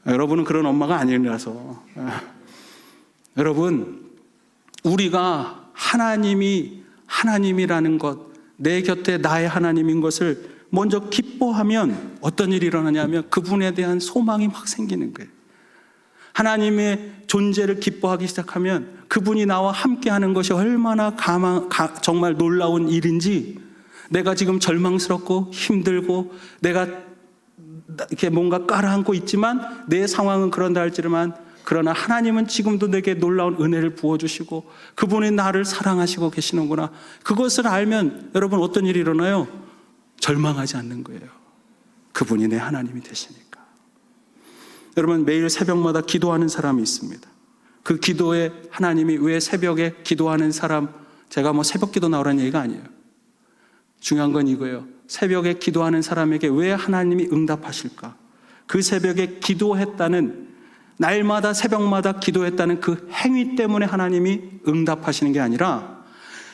여러분은 그런 엄마가 아니라서. 여러분, 우리가 하나님이 하나님이라는 것, 내 곁에 나의 하나님인 것을 먼저 기뻐하면 어떤 일이 일어나냐면 그분에 대한 소망이 막 생기는 거예요. 하나님의 존재를 기뻐하기 시작하면 그분이 나와 함께하는 것이 얼마나 정말 놀라운 일인지, 내가 지금 절망스럽고 힘들고 내가 이렇게 뭔가 깔아앉고 있지만 내 상황은 그런다 할지만, 그러나 하나님은 지금도 내게 놀라운 은혜를 부어주시고 그분이 나를 사랑하시고 계시는구나. 그것을 알면 여러분 어떤 일이 일어나요? 절망하지 않는 거예요. 그분이 내 하나님이 되시니까. 여러분, 매일 새벽마다 기도하는 사람이 있습니다. 그 기도에 하나님이 왜 새벽에 기도하는 사람, 제가 뭐 새벽 기도 나오라는 얘기가 아니에요. 중요한 건 이거예요. 새벽에 기도하는 사람에게 왜 하나님이 응답하실까? 그 새벽에 기도했다는, 날마다 새벽마다 기도했다는 그 행위 때문에 하나님이 응답하시는 게 아니라,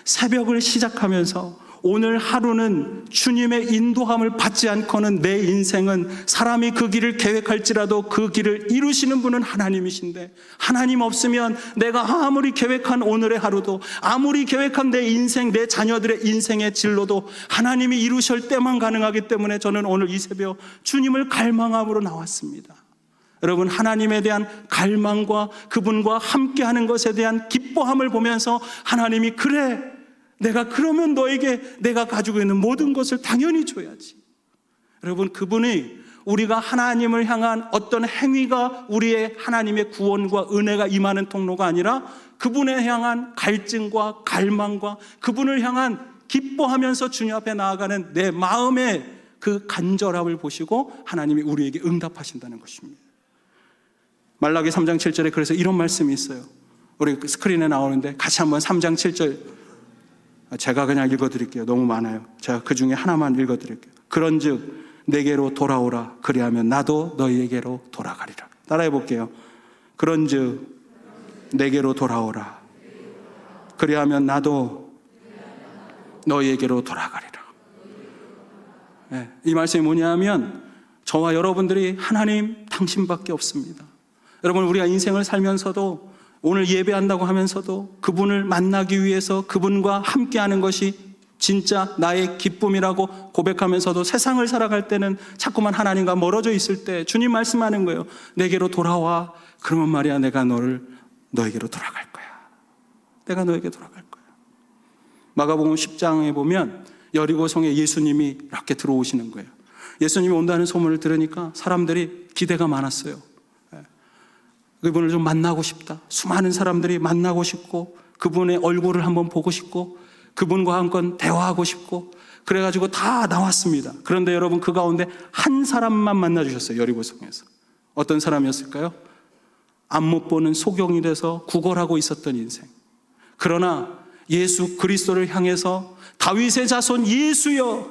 새벽을 시작하면서 오늘 하루는 주님의 인도함을 받지 않고는 내 인생은, 사람이 그 길을 계획할지라도 그 길을 이루시는 분은 하나님이신데, 하나님 없으면 내가 아무리 계획한 오늘의 하루도, 아무리 계획한 내 인생, 내 자녀들의 인생의 진로도 하나님이 이루실 때만 가능하기 때문에 저는 오늘 이 새벽 주님을 갈망함으로 나왔습니다. 여러분, 하나님에 대한 갈망과 그분과 함께하는 것에 대한 기뻐함을 보면서 하나님이, 그래, 내가 그러면 너에게 내가 가지고 있는 모든 것을 당연히 줘야지. 여러분, 그분이 우리가 하나님을 향한 어떤 행위가 우리의 하나님의 구원과 은혜가 임하는 통로가 아니라, 그분에 향한 갈증과 갈망과 그분을 향한 기뻐하면서 주님 앞에 나아가는 내 마음의 그 간절함을 보시고 하나님이 우리에게 응답하신다는 것입니다. 말라기 3장 7절에 그래서 이런 말씀이 있어요. 우리 스크린에 나오는데 같이 한번 3장 7절 제가 그냥 읽어드릴게요. 너무 많아요. 제가 그 중에 하나만 읽어드릴게요. 그런즉 내게로 돌아오라. 그리하면 나도 너희에게로 돌아가리라. 따라해 볼게요. 그런즉 내게로 돌아오라. 그리하면 나도 너희에게로 돌아가리라. 네, 이 말씀이 뭐냐면, 저와 여러분들이 하나님 당신밖에 없습니다. 여러분, 우리가 인생을 살면서도, 오늘 예배한다고 하면서도 그분을 만나기 위해서 그분과 함께하는 것이 진짜 나의 기쁨이라고 고백하면서도 세상을 살아갈 때는 자꾸만 하나님과 멀어져 있을 때 주님 말씀하는 거예요. 내게로 돌아와. 그러면 말이야, 내가 너에게로 돌아갈 거야. 내가 너에게 돌아갈 거야. 마가복음 10장에 보면 여리고성에 예수님이 이렇게 들어오시는 거예요. 예수님이 온다는 소문을 들으니까 사람들이 기대가 많았어요. 그분을 좀 만나고 싶다. 수많은 사람들이 만나고 싶고 그분의 얼굴을 한번 보고 싶고 그분과 한번 대화하고 싶고, 그래가지고 다 나왔습니다. 그런데 여러분, 그 가운데 한 사람만 만나주셨어요. 여리고성에서. 어떤 사람이었을까요? 앞못 보는 소경이 돼서 구걸하고 있었던 인생. 그러나 예수 그리스도를 향해서 다윗의 자손 예수여,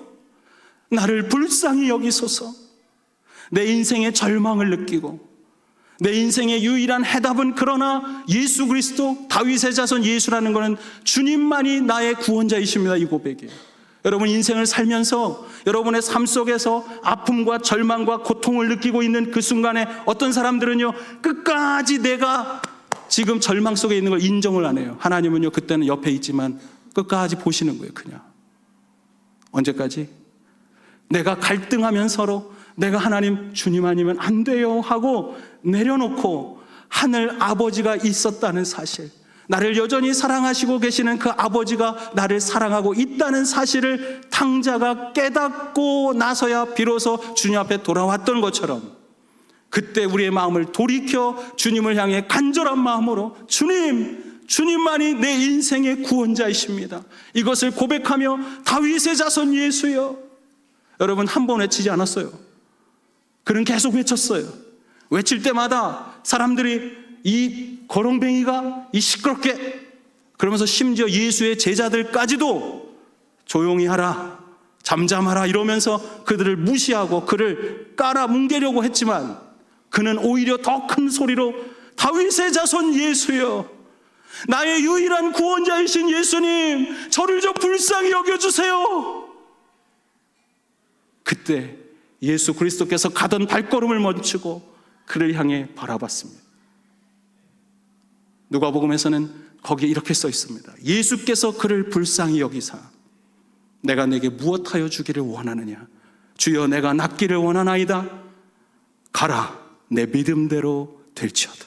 나를 불쌍히 여기소서, 내 인생의 절망을 느끼고 내 인생의 유일한 해답은 그러나 예수 그리스도, 다윗의 자손 예수라는 것은 주님만이 나의 구원자이십니다. 이 고백이에요. 여러분 인생을 살면서 여러분의 삶 속에서 아픔과 절망과 고통을 느끼고 있는 그 순간에 어떤 사람들은요, 끝까지 내가 지금 절망 속에 있는 걸 인정을 안 해요. 하나님은요, 그때는 옆에 있지만 끝까지 보시는 거예요. 그냥 언제까지? 내가 갈등하면 서로 내가 하나님, 주님 아니면 안 돼요 하고 내려놓고 하늘 아버지가 있었다는 사실, 나를 여전히 사랑하시고 계시는 그 아버지가 나를 사랑하고 있다는 사실을 탕자가 깨닫고 나서야 비로소 주님 앞에 돌아왔던 것처럼, 그때 우리의 마음을 돌이켜 주님을 향해 간절한 마음으로 주님만이 내 인생의 구원자이십니다, 이것을 고백하며 다윗의 자손 예수여. 여러분 한 번 외치지 않았어요. 그는 계속 외쳤어요. 외칠 때마다 사람들이 이 거렁뱅이가 이 시끄럽게, 그러면서 심지어 예수의 제자들까지도 조용히 하라, 잠잠하라 이러면서 그들을 무시하고 그를 깔아뭉개려고 했지만, 그는 오히려 더 큰 소리로 다윗의 자손 예수여, 나의 유일한 구원자이신 예수님, 저를 좀 불쌍히 여겨주세요. 그때 예수 그리스도께서 가던 발걸음을 멈추고 그를 향해 바라봤습니다. 누가복음에서는 거기에 이렇게 써 있습니다. 예수께서 그를 불쌍히 여기사 내가 내게 무엇하여 주기를 원하느냐? 주여 내가 낫기를 원하나이다. 가라, 내 믿음대로 될지어다.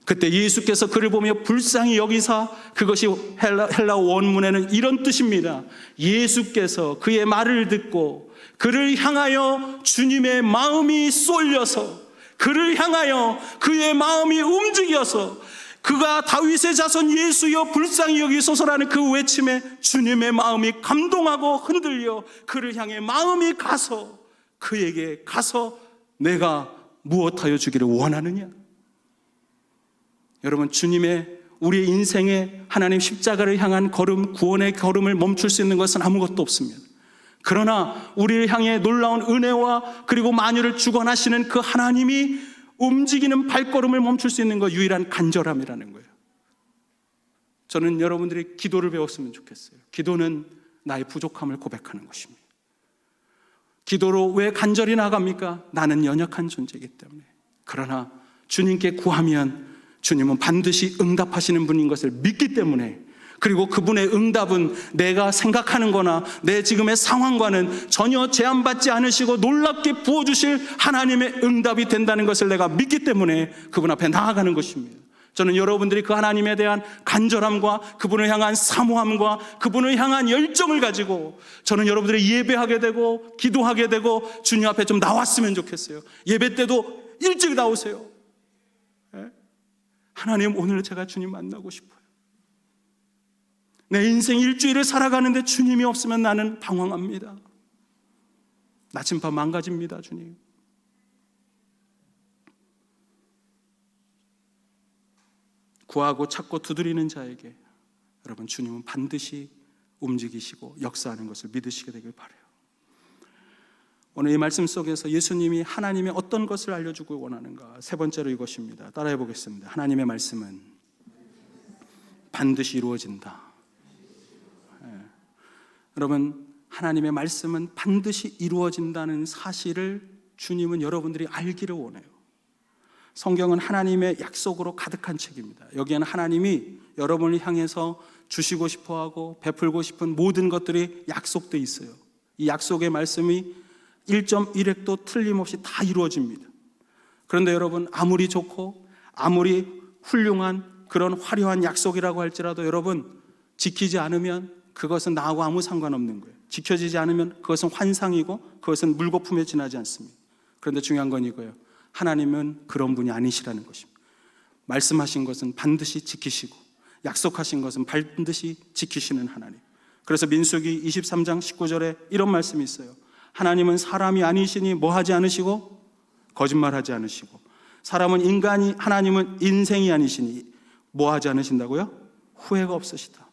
그때 예수께서 그를 보며 불쌍히 여기사, 그것이 헬라 원문에는 이런 뜻입니다. 예수께서 그의 말을 듣고 그를 향하여 주님의 마음이 쏠려서, 그를 향하여 그의 마음이 움직여서, 그가 다윗의 자손 예수여 불쌍히 여기소서라는 그 외침에 주님의 마음이 감동하고 흔들려 그를 향해 마음이 가서, 그에게 가서 내가 무엇하여 주기를 원하느냐? 여러분, 우리의 인생에 하나님 십자가를 향한 걸음, 구원의 걸음을 멈출 수 있는 것은 아무것도 없습니다. 그러나 우리를 향해 놀라운 은혜와 그리고 만유를 주관하시는 그 하나님이 움직이는 발걸음을 멈출 수 있는 것, 유일한 간절함이라는 거예요. 저는 여러분들이 기도를 배웠으면 좋겠어요. 기도는 나의 부족함을 고백하는 것입니다. 기도로 왜 간절히 나갑니까? 나는 연약한 존재이기 때문에. 그러나 주님께 구하면 주님은 반드시 응답하시는 분인 것을 믿기 때문에, 그리고 그분의 응답은 내가 생각하는 거나 내 지금의 상황과는 전혀 제한받지 않으시고 놀랍게 부어주실 하나님의 응답이 된다는 것을 내가 믿기 때문에 그분 앞에 나아가는 것입니다. 저는 여러분들이 그 하나님에 대한 간절함과 그분을 향한 사모함과 그분을 향한 열정을 가지고 저는 여러분들이 예배하게 되고 기도하게 되고 주님 앞에 좀 나왔으면 좋겠어요. 예배 때도 일찍 나오세요. 하나님, 오늘 제가 주님 만나고 싶어요. 내 인생 일주일을 살아가는데 주님이 없으면 나는 방황합니다. 나침반 망가집니다. 주님, 구하고 찾고 두드리는 자에게 여러분, 주님은 반드시 움직이시고 역사하는 것을 믿으시게 되길 바라요. 오늘 이 말씀 속에서 예수님이 하나님의 어떤 것을 알려주고 원하는가, 세 번째로 이것입니다. 따라해 보겠습니다. 하나님의 말씀은 반드시 이루어진다. 여러분, 하나님의 말씀은 반드시 이루어진다는 사실을 주님은 여러분들이 알기를 원해요. 성경은 하나님의 약속으로 가득한 책입니다. 여기에는 하나님이 여러분을 향해서 주시고 싶어하고 베풀고 싶은 모든 것들이 약속되어 있어요. 이 약속의 말씀이 1.1획도 틀림없이 다 이루어집니다. 그런데 여러분, 아무리 좋고 아무리 훌륭한 그런 화려한 약속이라고 할지라도 여러분, 지키지 않으면 그것은 나하고 아무 상관없는 거예요. 지켜지지 않으면 그것은 환상이고 그것은 물거품에 지나지 않습니다. 그런데 중요한 건 이거예요. 하나님은 그런 분이 아니시라는 것입니다. 말씀하신 것은 반드시 지키시고 약속하신 것은 반드시 지키시는 하나님. 그래서 민수기 23장 19절에 이런 말씀이 있어요. 하나님은 사람이 아니시니 뭐하지 않으시고 거짓말하지 않으시고, 사람은 인간이, 하나님은 인생이 아니시니 뭐하지 않으신다고요? 후회가 없으시다.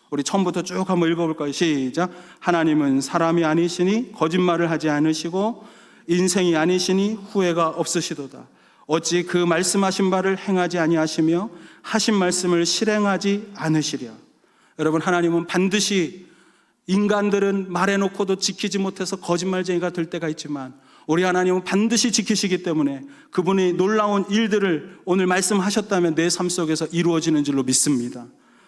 우리 처음부터 쭉 한번 읽어볼까요? 시작. 하나님은 사람이 아니시니 거짓말을 하지 않으시고 인생이 아니시니 후회가 없으시도다. 어찌 그 말씀하신 바를 행하지 아니하시며 하신 말씀을 실행하지 않으시랴. 여러분, 하나님은 반드시 인간들은 말해놓고도 지키지 못해서 거짓말쟁이가 될 때가 있지만 우리 하나님은 반드시 지키시기 때문에 그분이 놀라운 일들을 오늘 말씀하셨다면 내 삶 속에서 이루어지는 줄로 믿습니다.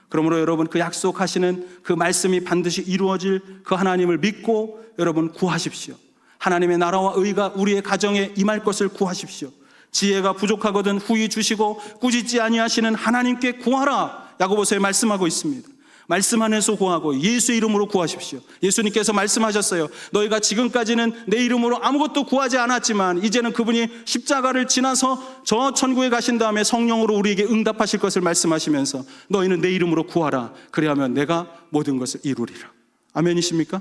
그러므로 여러분, 그 약속하시는 그 말씀이 반드시 이루어질 그 하나님을 믿고 여러분 구하십시오. 하나님의 나라와 의가 우리의 가정에 임할 것을 구하십시오. 지혜가 부족하거든 후히 주시고 꾸짖지 아니하시는 하나님께 구하라. 야고보서에 말씀하고 있습니다. 말씀 안에서 구하고 예수의 이름으로 구하십시오. 예수님께서 말씀하셨어요. 너희가 지금까지는 내 이름으로 아무것도 구하지 않았지만 이제는 그분이 십자가를 지나서 저 천국에 가신 다음에 성령으로 우리에게 응답하실 것을 말씀하시면서 너희는 내 이름으로 구하라. 그리하면 내가 모든 것을 이루리라. 아멘이십니까?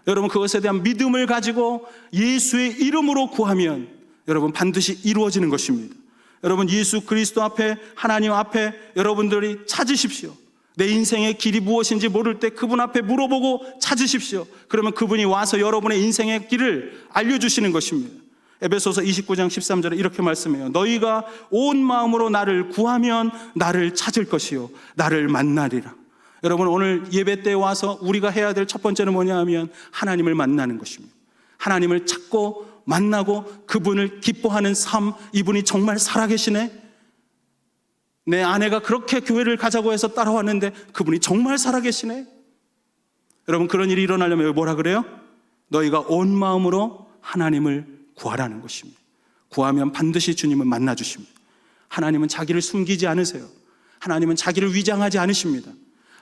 여러분, 그것에 대한 믿음을 가지고 예수의 이름으로 구하면 여러분 반드시 이루어지는 것입니다. 여러분, 예수 그리스도 앞에, 하나님 앞에 여러분들이 찾으십시오. 내 인생의 길이 무엇인지 모를 때 그분 앞에 물어보고 찾으십시오. 그러면 그분이 와서 여러분의 인생의 길을 알려주시는 것입니다. 에베소서 29장 13절에 이렇게 말씀해요. 너희가 온 마음으로 나를 구하면 나를 찾을 것이요 나를 만나리라. 여러분, 오늘 예배 때 와서 우리가 해야 될 첫 번째는 뭐냐 하면 하나님을 만나는 것입니다. 하나님을 찾고 만나고 그분을 기뻐하는 삶. 이분이 정말 살아계시네. 내 아내가 그렇게 교회를 가자고 해서 따라왔는데 그분이 정말 살아계시네. 여러분, 그런 일이 일어나려면 뭐라 그래요? 너희가 온 마음으로 하나님을 구하라는 것입니다. 구하면 반드시 주님은 만나주십니다. 하나님은 자기를 숨기지 않으세요. 하나님은 자기를 위장하지 않으십니다.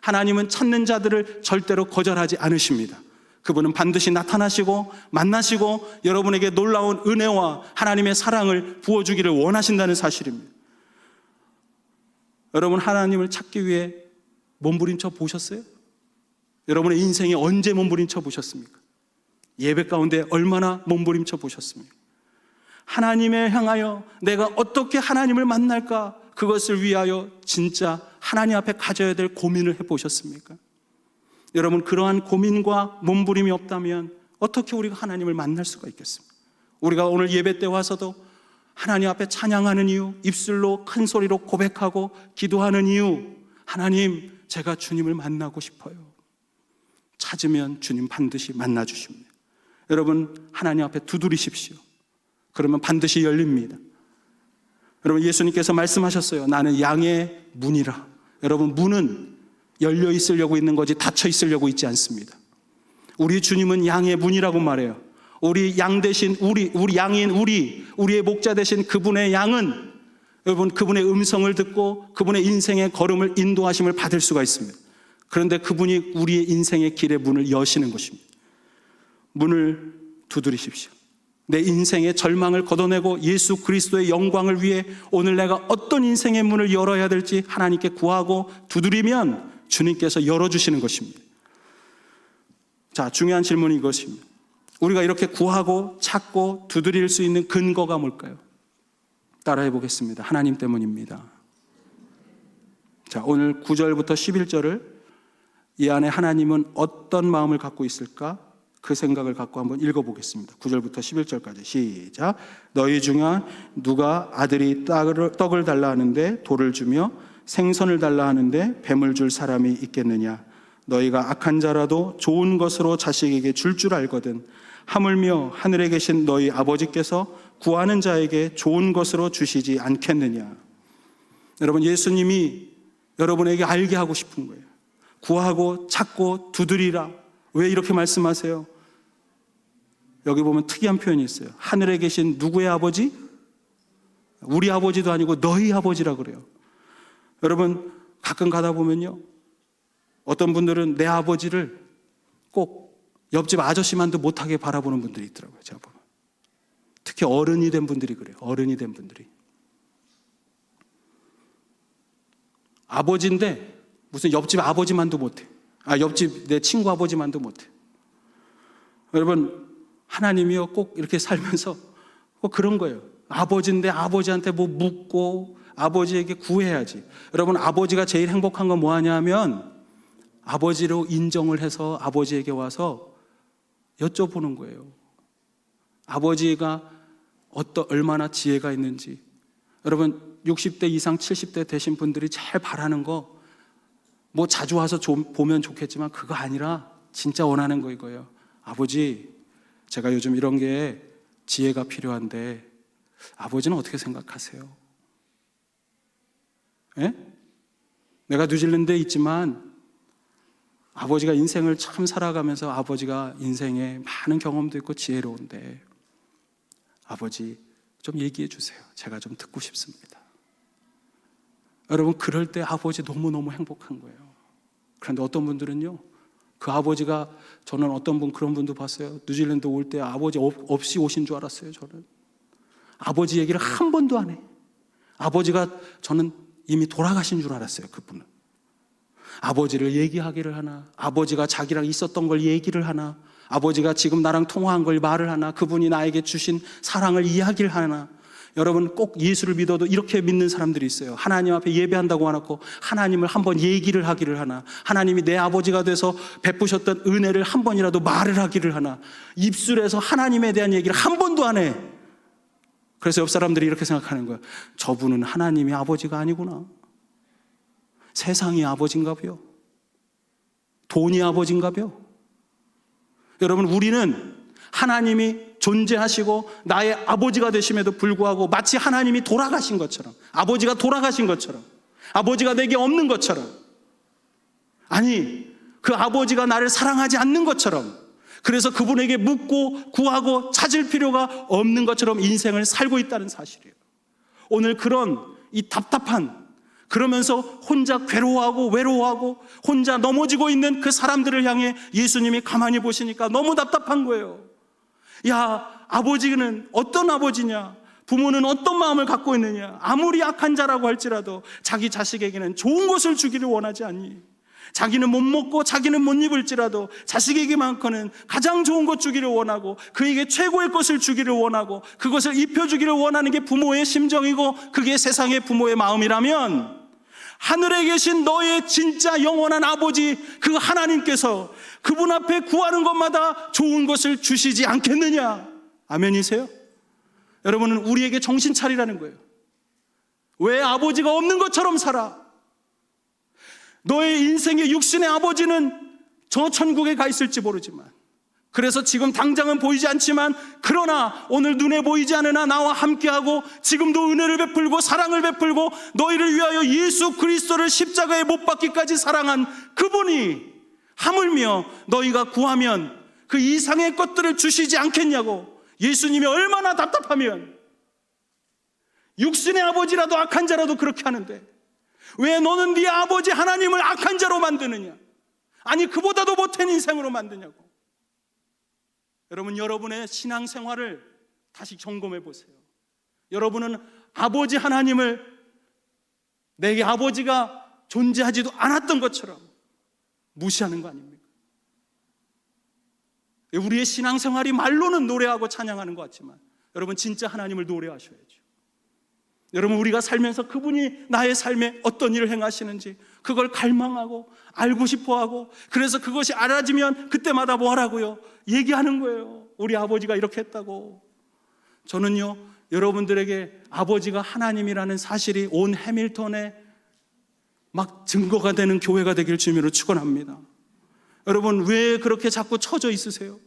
하나님은 찾는 자들을 절대로 거절하지 않으십니다. 그분은 반드시 나타나시고 만나시고 여러분에게 놀라운 은혜와 하나님의 사랑을 부어주기를 원하신다는 사실입니다. 여러분, 하나님을 찾기 위해 몸부림쳐 보셨어요? 여러분의 인생에 언제 몸부림쳐 보셨습니까? 예배 가운데 얼마나 몸부림쳐 보셨습니까? 하나님을 향하여 내가 어떻게 하나님을 만날까? 그것을 위하여 진짜 하나님 앞에 가져야 될 고민을 해보셨습니까? 여러분, 그러한 고민과 몸부림이 없다면 어떻게 우리가 하나님을 만날 수가 있겠습니까? 우리가 오늘 예배 때 와서도 하나님 앞에 찬양하는 이유, 입술로 큰 소리로 고백하고 기도하는 이유, 하나님, 제가 주님을 만나고 싶어요. 찾으면 주님 반드시 만나 주십니다. 여러분, 하나님 앞에 두드리십시오. 그러면 반드시 열립니다. 여러분, 예수님께서 말씀하셨어요. 나는 양의 문이라. 여러분, 문은 열려 있으려고 있는 거지 닫혀 있으려고 있지 않습니다. 우리 주님은 양의 문이라고 말해요. 우리 양 대신 우리 양인 우리의 목자 대신 그분의 양은 여러분 그분의 음성을 듣고 그분의 인생의 걸음을 인도하심을 받을 수가 있습니다. 그런데 그분이 우리의 인생의 길의 문을 여시는 것입니다. 문을 두드리십시오. 내 인생의 절망을 걷어내고 예수 그리스도의 영광을 위해 오늘 내가 어떤 인생의 문을 열어야 될지 하나님께 구하고 두드리면 주님께서 열어주시는 것입니다. 자, 중요한 질문이 이것입니다. 우리가 이렇게 구하고 찾고 두드릴 수 있는 근거가 뭘까요? 따라해 보겠습니다. 하나님 때문입니다. 자, 오늘 9절부터 11절을 이 안에 하나님은 어떤 마음을 갖고 있을까? 그 생각을 갖고 한번 읽어보겠습니다. 9절부터 11절까지 시작. 너희 중에 누가 아들이 떡을 달라 하는데 돌을 주며 생선을 달라 하는데 뱀을 줄 사람이 있겠느냐? 너희가 악한 자라도 좋은 것으로 자식에게 줄 줄 알거든 하물며 하늘에 계신 너희 아버지께서 구하는 자에게 좋은 것으로 주시지 않겠느냐? 여러분, 예수님이 여러분에게 알게 하고 싶은 거예요. 구하고 찾고 두드리라. 왜 이렇게 말씀하세요? 여기 보면 특이한 표현이 있어요. 하늘에 계신 누구의 아버지? 우리 아버지도 아니고 너희 아버지라 그래요. 여러분, 가끔 가다 보면요, 어떤 분들은 내 아버지를 꼭 옆집 아저씨만도 못하게 바라보는 분들이 있더라고요. 제가 보면 특히 어른이 된 분들이 그래요. 어른이 된 분들이 아버지인데 무슨 옆집 아버지만도 못해. 옆집 내 친구 아버지만도 못해. 여러분, 하나님이요 꼭 이렇게 살면서 꼭 그런 거예요. 아버지인데 아버지한테 뭐 묻고 아버지에게 구해야지. 여러분, 아버지가 제일 행복한 건 뭐 하냐 하면 아버지로 인정을 해서 아버지에게 와서 여쭤보는 거예요. 아버지가 얼마나 지혜가 있는지. 여러분 60대 이상 70대 되신 분들이 제일 바라는 거 뭐 자주 와서 보면 좋겠지만 그거 아니라 진짜 원하는 거 이거예요. 아버지, 제가 요즘 이런 게 지혜가 필요한데 아버지는 어떻게 생각하세요? 예? 내가 뉴질랜드에 있지만 아버지가 인생을 참 살아가면서 아버지가 인생에 많은 경험도 있고 지혜로운데 아버지 좀 얘기해 주세요. 제가 좀 듣고 싶습니다. 여러분 그럴 때 아버지 너무너무 행복한 거예요. 그런데 어떤 분들은요, 그 아버지가, 저는 어떤 분 그런 분도 봤어요. 뉴질랜드 올 때 아버지 없이 오신 줄 알았어요. 저는 아버지 얘기를 한 번도 안 해. 아버지가, 저는 이미 돌아가신 줄 알았어요. 그분은 아버지를 얘기하기를 하나, 아버지가 자기랑 있었던 걸 얘기를 하나, 아버지가 지금 나랑 통화한 걸 말을 하나, 그분이 나에게 주신 사랑을 이야기를 하나. 여러분 꼭 예수를 믿어도 이렇게 믿는 사람들이 있어요. 하나님 앞에 예배한다고 해놓고 하나님을 한번 얘기를 하기를 하나, 하나님이 내 아버지가 돼서 베푸셨던 은혜를 한 번이라도 말을 하기를 하나. 입술에서 하나님에 대한 얘기를 한 번도 안 해. 그래서 옆 사람들이 이렇게 생각하는 거예요. 저분은 하나님이 아버지가 아니구나. 세상이 아버지인가 봐요. 돈이 아버지인가 봐요. 여러분 우리는 하나님이 존재하시고 나의 아버지가 되심에도 불구하고 마치 하나님이 돌아가신 것처럼, 아버지가 돌아가신 것처럼, 아버지가 내게 없는 것처럼, 아니 그 아버지가 나를 사랑하지 않는 것처럼, 그래서 그분에게 묻고 구하고 찾을 필요가 없는 것처럼 인생을 살고 있다는 사실이에요. 오늘 그런 이 답답한, 그러면서 혼자 괴로워하고 외로워하고 혼자 넘어지고 있는 그 사람들을 향해 예수님이 가만히 보시니까 너무 답답한 거예요. 야, 아버지는 어떤 아버지냐? 부모는 어떤 마음을 갖고 있느냐? 아무리 악한 자라고 할지라도 자기 자식에게는 좋은 것을 주기를 원하지 않니? 자기는 못 먹고 자기는 못 입을지라도 자식에게만큼은 가장 좋은 것 주기를 원하고 그에게 최고의 것을 주기를 원하고 그것을 입혀주기를 원하는 게 부모의 심정이고 그게 세상의 부모의 마음이라면 하늘에 계신 너의 진짜 영원한 아버지 그 하나님께서 그분 앞에 구하는 것마다 좋은 것을 주시지 않겠느냐? 아멘이세요? 여러분은 우리에게 정신 차리라는 거예요. 왜 아버지가 없는 것처럼 살아? 너의 인생의 육신의 아버지는 저 천국에 가 있을지 모르지만, 그래서 지금 당장은 보이지 않지만 그러나 오늘 눈에 보이지 않으나 나와 함께하고 지금도 은혜를 베풀고 사랑을 베풀고 너희를 위하여 예수 그리스도를 십자가에 못 박기까지 사랑한 그분이 하물며 너희가 구하면 그 이상의 것들을 주시지 않겠냐고. 예수님이 얼마나 답답하면 육신의 아버지라도 악한 자라도 그렇게 하는데 왜 너는 네 아버지 하나님을 악한 자로 만드느냐? 아니 그보다도 못한 인생으로 만드냐고. 여러분, 여러분의 신앙생활을 다시 점검해 보세요. 여러분은 아버지 하나님을 내게 아버지가 존재하지도 않았던 것처럼 무시하는 거 아닙니까? 우리의 신앙생활이 말로는 노래하고 찬양하는 것 같지만 여러분 진짜 하나님을 노래하셔야죠. 여러분 우리가 살면서 그분이 나의 삶에 어떤 일을 행하시는지 그걸 갈망하고 알고 싶어하고, 그래서 그것이 알아지면 그때마다 뭐 하라고요? 얘기하는 거예요. 우리 아버지가 이렇게 했다고. 저는요 여러분들에게 아버지가 하나님이라는 사실이 온 해밀턴에 막 증거가 되는 교회가 되길 주님으로 축원합니다. 여러분 왜 그렇게 자꾸 처져 있으세요?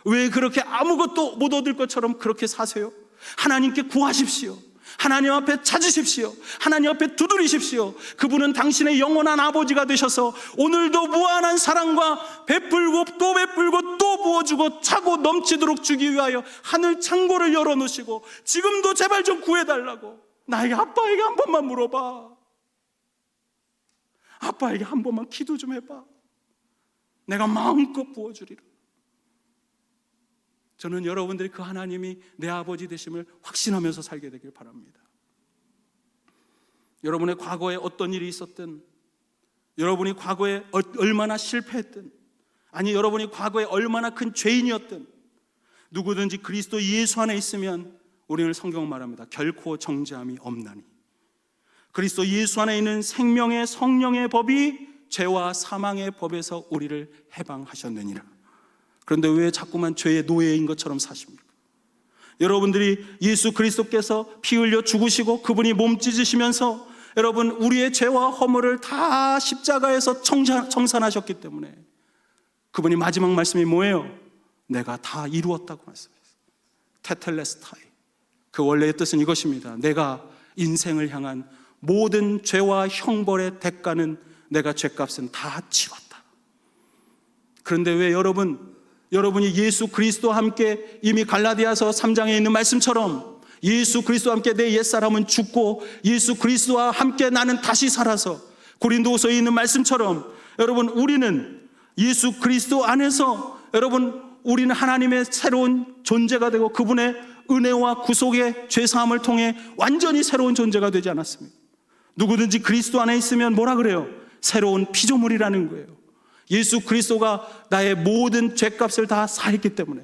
왜 그렇게 아무것도 못 얻을 것처럼 그렇게 사세요? 하나님께 구하십시오. 하나님 앞에 찾으십시오. 하나님 앞에 두드리십시오. 그분은 당신의 영원한 아버지가 되셔서 오늘도 무한한 사랑과 베풀고 또 베풀고 또 부어주고 차고 넘치도록 주기 위하여 하늘 창고를 열어놓으시고 지금도 제발 좀 구해달라고. 나에게 아빠에게 한 번만 물어봐. 아빠에게 한 번만 기도 좀 해봐. 내가 마음껏 부어주리라. 저는 여러분들이 그 하나님이 내 아버지 되심을 확신하면서 살게 되길 바랍니다. 여러분의 과거에 어떤 일이 있었든, 여러분이 과거에 얼마나 실패했든, 아니 여러분이 과거에 얼마나 큰 죄인이었든, 누구든지 그리스도 예수 안에 있으면 우리는 성경 말합니다. 결코 정죄함이 없나니. 그리스도 예수 안에 있는 생명의 성령의 법이 죄와 사망의 법에서 우리를 해방하셨느니라. 그런데 왜 자꾸만 죄의 노예인 것처럼 사십니까? 여러분들이 예수 그리스도께서 피 흘려 죽으시고 그분이 몸 찢으시면서 여러분 우리의 죄와 허물을 다 십자가에서 청산하셨기 때문에 그분이 마지막 말씀이 뭐예요? 내가 다 이루었다고 말씀했어요. 테텔레스타이. 그 원래의 뜻은 이것입니다. 내가 인생을 향한 모든 죄와 형벌의 대가는 내가 죄값은 다 치렀다. 그런데 왜 여러분이 예수 그리스도와 함께 이미 갈라디아서 3장에 있는 말씀처럼 예수 그리스도와 함께 내 옛사람은 죽고 예수 그리스도와 함께 나는 다시 살아서 고린도후서에 있는 말씀처럼 여러분 우리는 예수 그리스도 안에서 여러분 우리는 하나님의 새로운 존재가 되고 그분의 은혜와 구속의 죄사함을 통해 완전히 새로운 존재가 되지 않았습니까? 누구든지 그리스도 안에 있으면 뭐라 그래요? 새로운 피조물이라는 거예요. 예수 그리스도가 나의 모든 죄값을 다 사했기 때문에.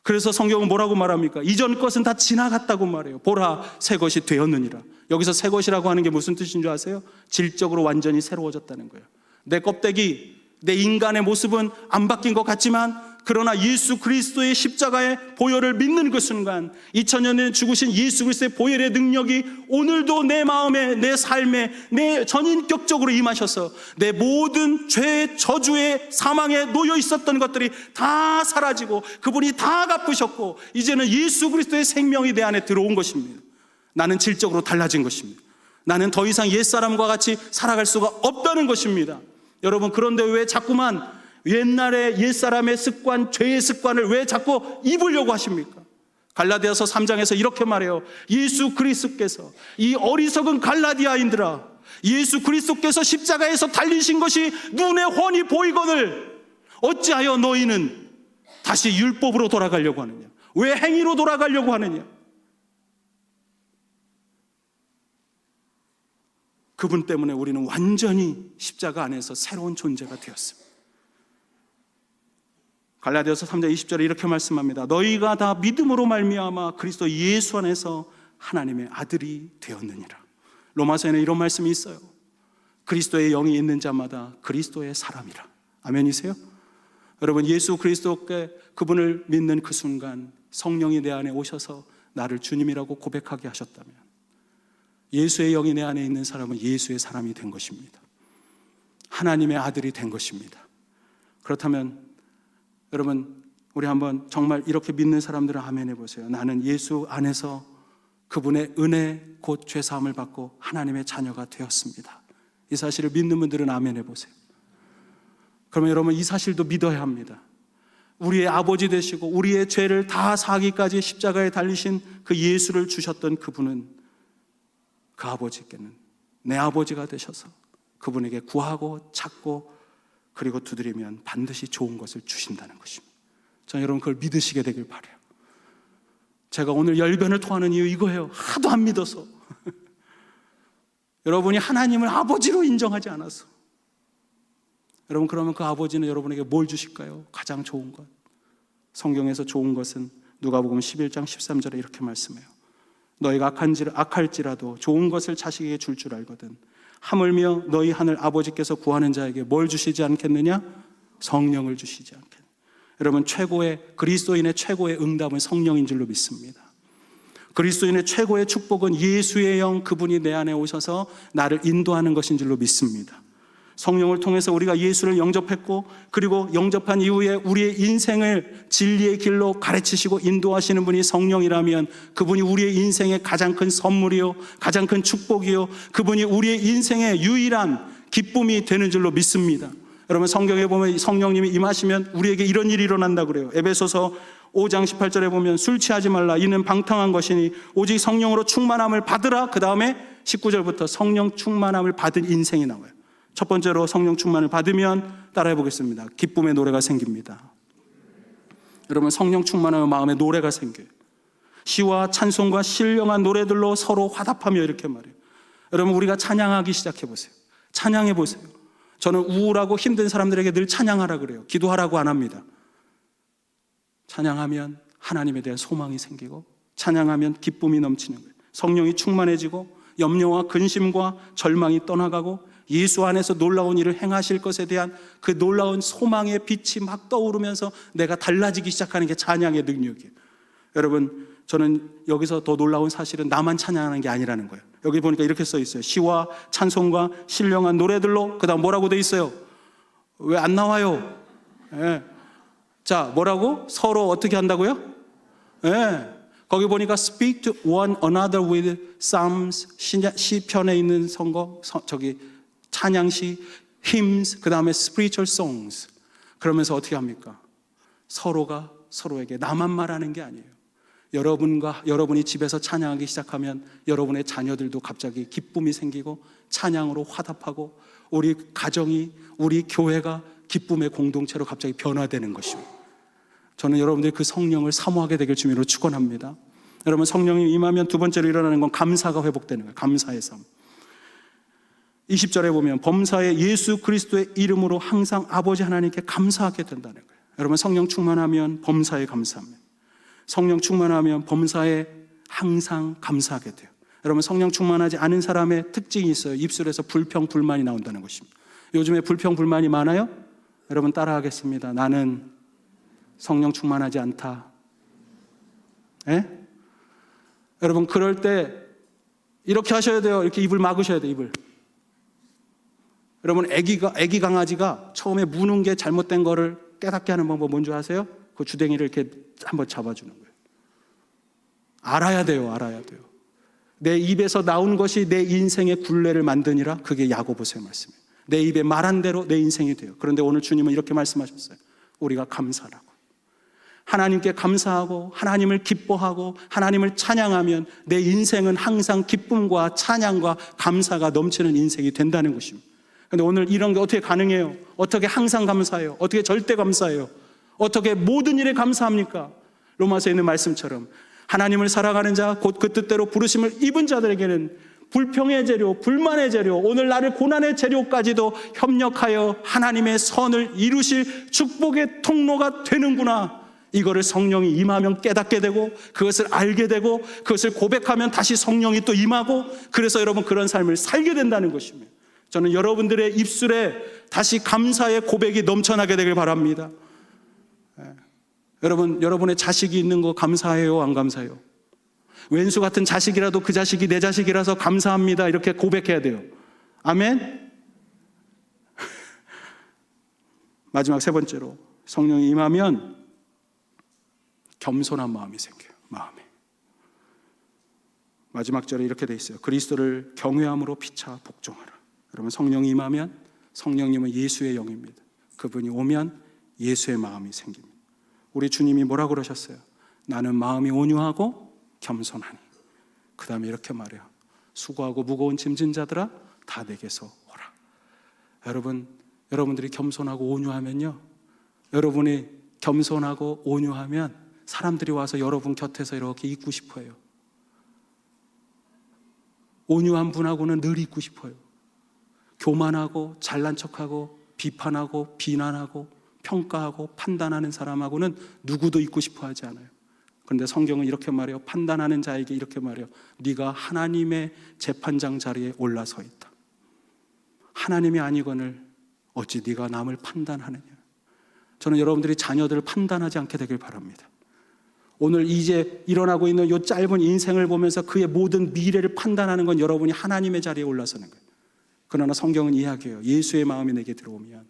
그래서 성경은 뭐라고 말합니까? 이전 것은 다 지나갔다고 말해요. 보라 새 것이 되었느니라. 여기서 새 것이라고 하는 게 무슨 뜻인 줄 아세요? 질적으로 완전히 새로워졌다는 거예요. 내 껍데기, 내 인간의 모습은 안 바뀐 것 같지만 그러나 예수 그리스도의 십자가의 보혈을 믿는 그 순간 2000년 전에 죽으신 예수 그리스도의 보혈의 능력이 오늘도 내 마음에, 내 삶에, 내 전인격적으로 임하셔서 내 모든 죄, 저주의 사망에 놓여 있었던 것들이 다 사라지고 그분이 다 갚으셨고 이제는 예수 그리스도의 생명이 내 안에 들어온 것입니다. 나는 질적으로 달라진 것입니다. 나는 더 이상 옛사람과 같이 살아갈 수가 없다는 것입니다. 여러분 그런데 왜 자꾸만 옛날의 옛사람의 습관, 죄의 습관을 왜 자꾸 입으려고 하십니까? 갈라디아서 3장에서 이렇게 말해요. 예수 그리스도께서 이 어리석은 갈라디아인들아 예수 그리스도께서 십자가에서 달리신 것이 눈에 훤히 보이거늘 어찌하여 너희는 다시 율법으로 돌아가려고 하느냐? 왜 행위로 돌아가려고 하느냐? 그분 때문에 우리는 완전히 십자가 안에서 새로운 존재가 되었습니다. 갈라디아서 3장 20절에 이렇게 말씀합니다. 너희가 다 믿음으로 말미암아 그리스도 예수 안에서 하나님의 아들이 되었느니라. 로마서에는 이런 말씀이 있어요. 그리스도의 영이 있는 자마다 그리스도의 사람이라. 아멘이세요? 여러분 예수 그리스도께 그분을 믿는 그 순간 성령이 내 안에 오셔서 나를 주님이라고 고백하게 하셨다면 예수의 영이 내 안에 있는 사람은 예수의 사람이 된 것입니다. 하나님의 아들이 된 것입니다. 그렇다면 여러분 우리 한번 정말 이렇게 믿는 사람들은 아멘 해보세요. 나는 예수 안에서 그분의 은혜 곧 죄사함을 받고 하나님의 자녀가 되었습니다. 이 사실을 믿는 분들은 아멘 해보세요. 그러면 여러분 이 사실도 믿어야 합니다. 우리의 아버지 되시고 우리의 죄를 다 사하기까지 십자가에 달리신 그 예수를 주셨던 그분은 그 아버지께는 내 아버지가 되셔서 그분에게 구하고 찾고 그리고 두드리면 반드시 좋은 것을 주신다는 것입니다. 저는 여러분 그걸 믿으시게 되길 바라요. 제가 오늘 열변을 토하는 이유 이거예요. 하도 안 믿어서. 여러분이 하나님을 아버지로 인정하지 않아서. 여러분 그러면 그 아버지는 여러분에게 뭘 주실까요? 가장 좋은 것. 성경에서 좋은 것은 누가복음 11장 13절에 이렇게 말씀해요. 너희가 악할지라도 좋은 것을 자식에게 줄 알거든 하물며 너희 하늘 아버지께서 구하는 자에게 뭘 주시지 않겠느냐? 성령을 주시지 않겠느냐. 여러분 그리스도인의 최고의 응답은 성령인 줄로 믿습니다. 그리스도인의 최고의 축복은 예수의 영 그분이 내 안에 오셔서 나를 인도하는 것인 줄로 믿습니다. 성령을 통해서 우리가 예수를 영접했고 그리고 영접한 이후에 우리의 인생을 진리의 길로 가르치시고 인도하시는 분이 성령이라면 그분이 우리의 인생의 가장 큰 선물이요 가장 큰 축복이요 그분이 우리의 인생의 유일한 기쁨이 되는 줄로 믿습니다. 여러분 성경에 보면 성령님이 임하시면 우리에게 이런 일이 일어난다고 그래요. 에베소서 5장 18절에 보면 술 취하지 말라 이는 방탕한 것이니 오직 성령으로 충만함을 받으라. 그 다음에 19절부터 성령 충만함을 받은 인생이 나와요. 첫 번째로 성령 충만을 받으면 따라해 보겠습니다. 기쁨의 노래가 생깁니다. 여러분 성령 충만하면 마음에 노래가 생겨요. 시와 찬송과 신령한 노래들로 서로 화답하며 이렇게 말해요. 여러분 우리가 찬양하기 시작해 보세요. 찬양해 보세요. 저는 우울하고 힘든 사람들에게 늘 찬양하라 그래요. 기도하라고 안 합니다. 찬양하면 하나님에 대한 소망이 생기고 찬양하면 기쁨이 넘치는 거예요. 성령이 충만해지고 염려와 근심과 절망이 떠나가고 예수 안에서 놀라운 일을 행하실 것에 대한 그 놀라운 소망의 빛이 막 떠오르면서 내가 달라지기 시작하는 게 찬양의 능력이에요. 여러분, 저는 여기서 더 놀라운 사실은 나만 찬양하는 게 아니라는 거예요. 여기 보니까 이렇게 써 있어요. 시와 찬송과 신령한 노래들로. 그 다음 뭐라고 돼 있어요? 왜 안 나와요? 예. 자, 뭐라고? 서로 어떻게 한다고요? 예. 거기 보니까 speak to one another with psalms, 시편에 있는 선거, 저기 찬양시, hymns, 그 다음에 spiritual songs. 그러면서 어떻게 합니까? 서로가 서로에게 나만 말하는 게 아니에요. 여러분이 집에서 찬양하기 시작하면 여러분의 자녀들도 갑자기 기쁨이 생기고 찬양으로 화답하고 우리 가정이, 우리 교회가 기쁨의 공동체로 갑자기 변화되는 것입니다. 저는 여러분들이 그 성령을 사모하게 되길 주님으로 축원합니다. 여러분, 성령이 임하면 두 번째로 일어나는 건 감사가 회복되는 거예요. 감사의 삶. 20절에 보면 범사에 예수 그리스도의 이름으로 항상 아버지 하나님께 감사하게 된다는 거예요. 여러분, 성령 충만하면 범사에 감사합니다. 성령 충만하면 범사에 항상 감사하게 돼요. 여러분, 성령 충만하지 않은 사람의 특징이 있어요. 입술에서 불평, 불만이 나온다는 것입니다. 요즘에 불평, 불만이 많아요? 여러분, 따라하겠습니다. 나는 성령 충만하지 않다. 예? 여러분, 그럴 때 이렇게 하셔야 돼요. 이렇게 입을 막으셔야 돼요. 입을. 여러분, 애기 강아지가 처음에 무는 게 잘못된 거를 깨닫게 하는 방법 뭔지 아세요? 그 주댕이를 이렇게 한번 잡아주는 거예요. 알아야 돼요. 내 입에서 나온 것이 내 인생의 굴레를 만드니라. 그게 야고보서의 말씀이에요. 내 입에 말한 대로 내 인생이 돼요. 그런데 오늘 주님은 이렇게 말씀하셨어요. 우리가 감사라고. 하나님께 감사하고 하나님을 기뻐하고 하나님을 찬양하면 내 인생은 항상 기쁨과 찬양과 감사가 넘치는 인생이 된다는 것입니다. 그런데 오늘 이런 게 어떻게 가능해요? 어떻게 항상 감사해요? 어떻게 절대 감사해요? 어떻게 모든 일에 감사합니까? 로마서에 있는 말씀처럼 하나님을 사랑하는 자, 곧 그 뜻대로 부르심을 입은 자들에게는 불평의 재료, 불만의 재료, 오늘날의 고난의 재료까지도 협력하여 하나님의 선을 이루실 축복의 통로가 되는구나. 이거를 성령이 임하면 깨닫게 되고 그것을 알게 되고 그것을 고백하면 다시 성령이 또 임하고 그래서 여러분 그런 삶을 살게 된다는 것입니다. 저는 여러분들의 입술에 다시 감사의 고백이 넘쳐나게 되길 바랍니다. 여러분의 자식이 있는 거 감사해요? 안 감사해요? 왼수 같은 자식이라도 그 자식이 내 자식이라서 감사합니다. 이렇게 고백해야 돼요. 아멘? 마지막 세 번째로 성령이 임하면 겸손한 마음이 생겨요. 마음에. 마지막 절에 이렇게 돼 있어요. 그리스도를 경외함으로 피차 복종하라. 여러분, 성령이 임하면 성령님은 예수의 영입니다. 그분이 오면 예수의 마음이 생깁니다. 우리 주님이 뭐라고 그러셨어요? 나는 마음이 온유하고 겸손하니. 그 다음에 이렇게 말해요. 수고하고 무거운 짐진 자들아 다 내게서 오라. 여러분들이 겸손하고 온유하면요, 여러분이 겸손하고 온유하면 사람들이 와서 여러분 곁에서 이렇게 있고 싶어요. 온유한 분하고는 늘 있고 싶어요. 교만하고 잘난 척하고 비판하고 비난하고 평가하고 판단하는 사람하고는 누구도 있고 싶어 하지 않아요. 그런데 성경은 이렇게 말해요. 판단하는 자에게 이렇게 말해요. 네가 하나님의 재판장 자리에 올라서 있다. 하나님이 아니거늘 어찌 네가 남을 판단하느냐. 저는 여러분들이 자녀들을 판단하지 않게 되길 바랍니다. 오늘 이제 일어나고 있는 이 짧은 인생을 보면서 그의 모든 미래를 판단하는 건 여러분이 하나님의 자리에 올라서는 거예요. 그러나 성경은 이야기해요. 예수의 마음이 내게 들어오면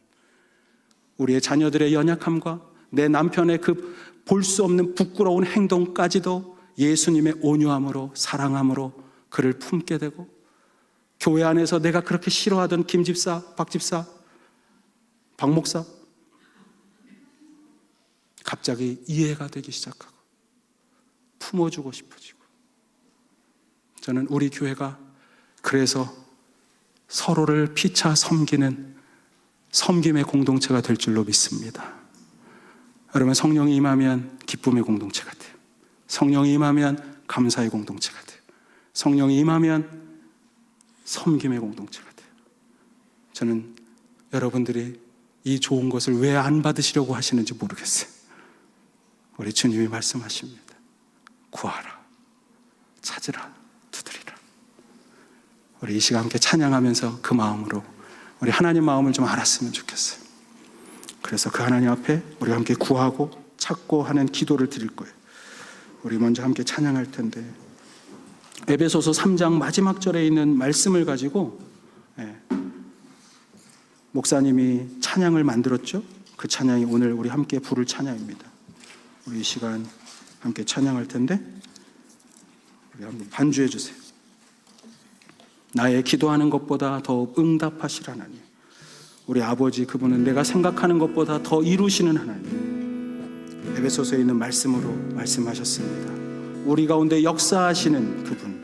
우리의 자녀들의 연약함과 내 남편의 그 볼 수 없는 부끄러운 행동까지도 예수님의 온유함으로 사랑함으로 그를 품게 되고, 교회 안에서 내가 그렇게 싫어하던 김 집사, 박 집사, 박 목사 갑자기 이해가 되기 시작하고 품어주고 싶어지고. 저는 우리 교회가 그래서 서로를 피차 섬기는 섬김의 공동체가 될 줄로 믿습니다. 여러분, 성령이 임하면 기쁨의 공동체가 돼요. 성령이 임하면 감사의 공동체가 돼요. 성령이 임하면 섬김의 공동체가 돼요. 저는 여러분들이 이 좋은 것을 왜 안 받으시려고 하시는지 모르겠어요. 우리 주님이 말씀하십니다. 구하라, 찾으라, 두드리라. 우리 이 시간 함께 찬양하면서 그 마음으로 우리 하나님 마음을 좀 알았으면 좋겠어요. 그래서 그 하나님 앞에 우리가 함께 구하고 찾고 하는 기도를 드릴 거예요. 우리 먼저 함께 찬양할 텐데, 에베소서 3장 마지막 절에 있는 말씀을 가지고 목사님이 찬양을 만들었죠. 그 찬양이 오늘 우리 함께 부를 찬양입니다. 우리 이 시간 함께 찬양할 텐데 우리 한번 반주해 주세요. 나의 기도하는 것보다 더 응답하실 하나님, 우리 아버지, 그분은 내가 생각하는 것보다 더 이루시는 하나님, 에베소서에 있는 말씀으로 말씀하셨습니다. 우리 가운데 역사하시는 그분,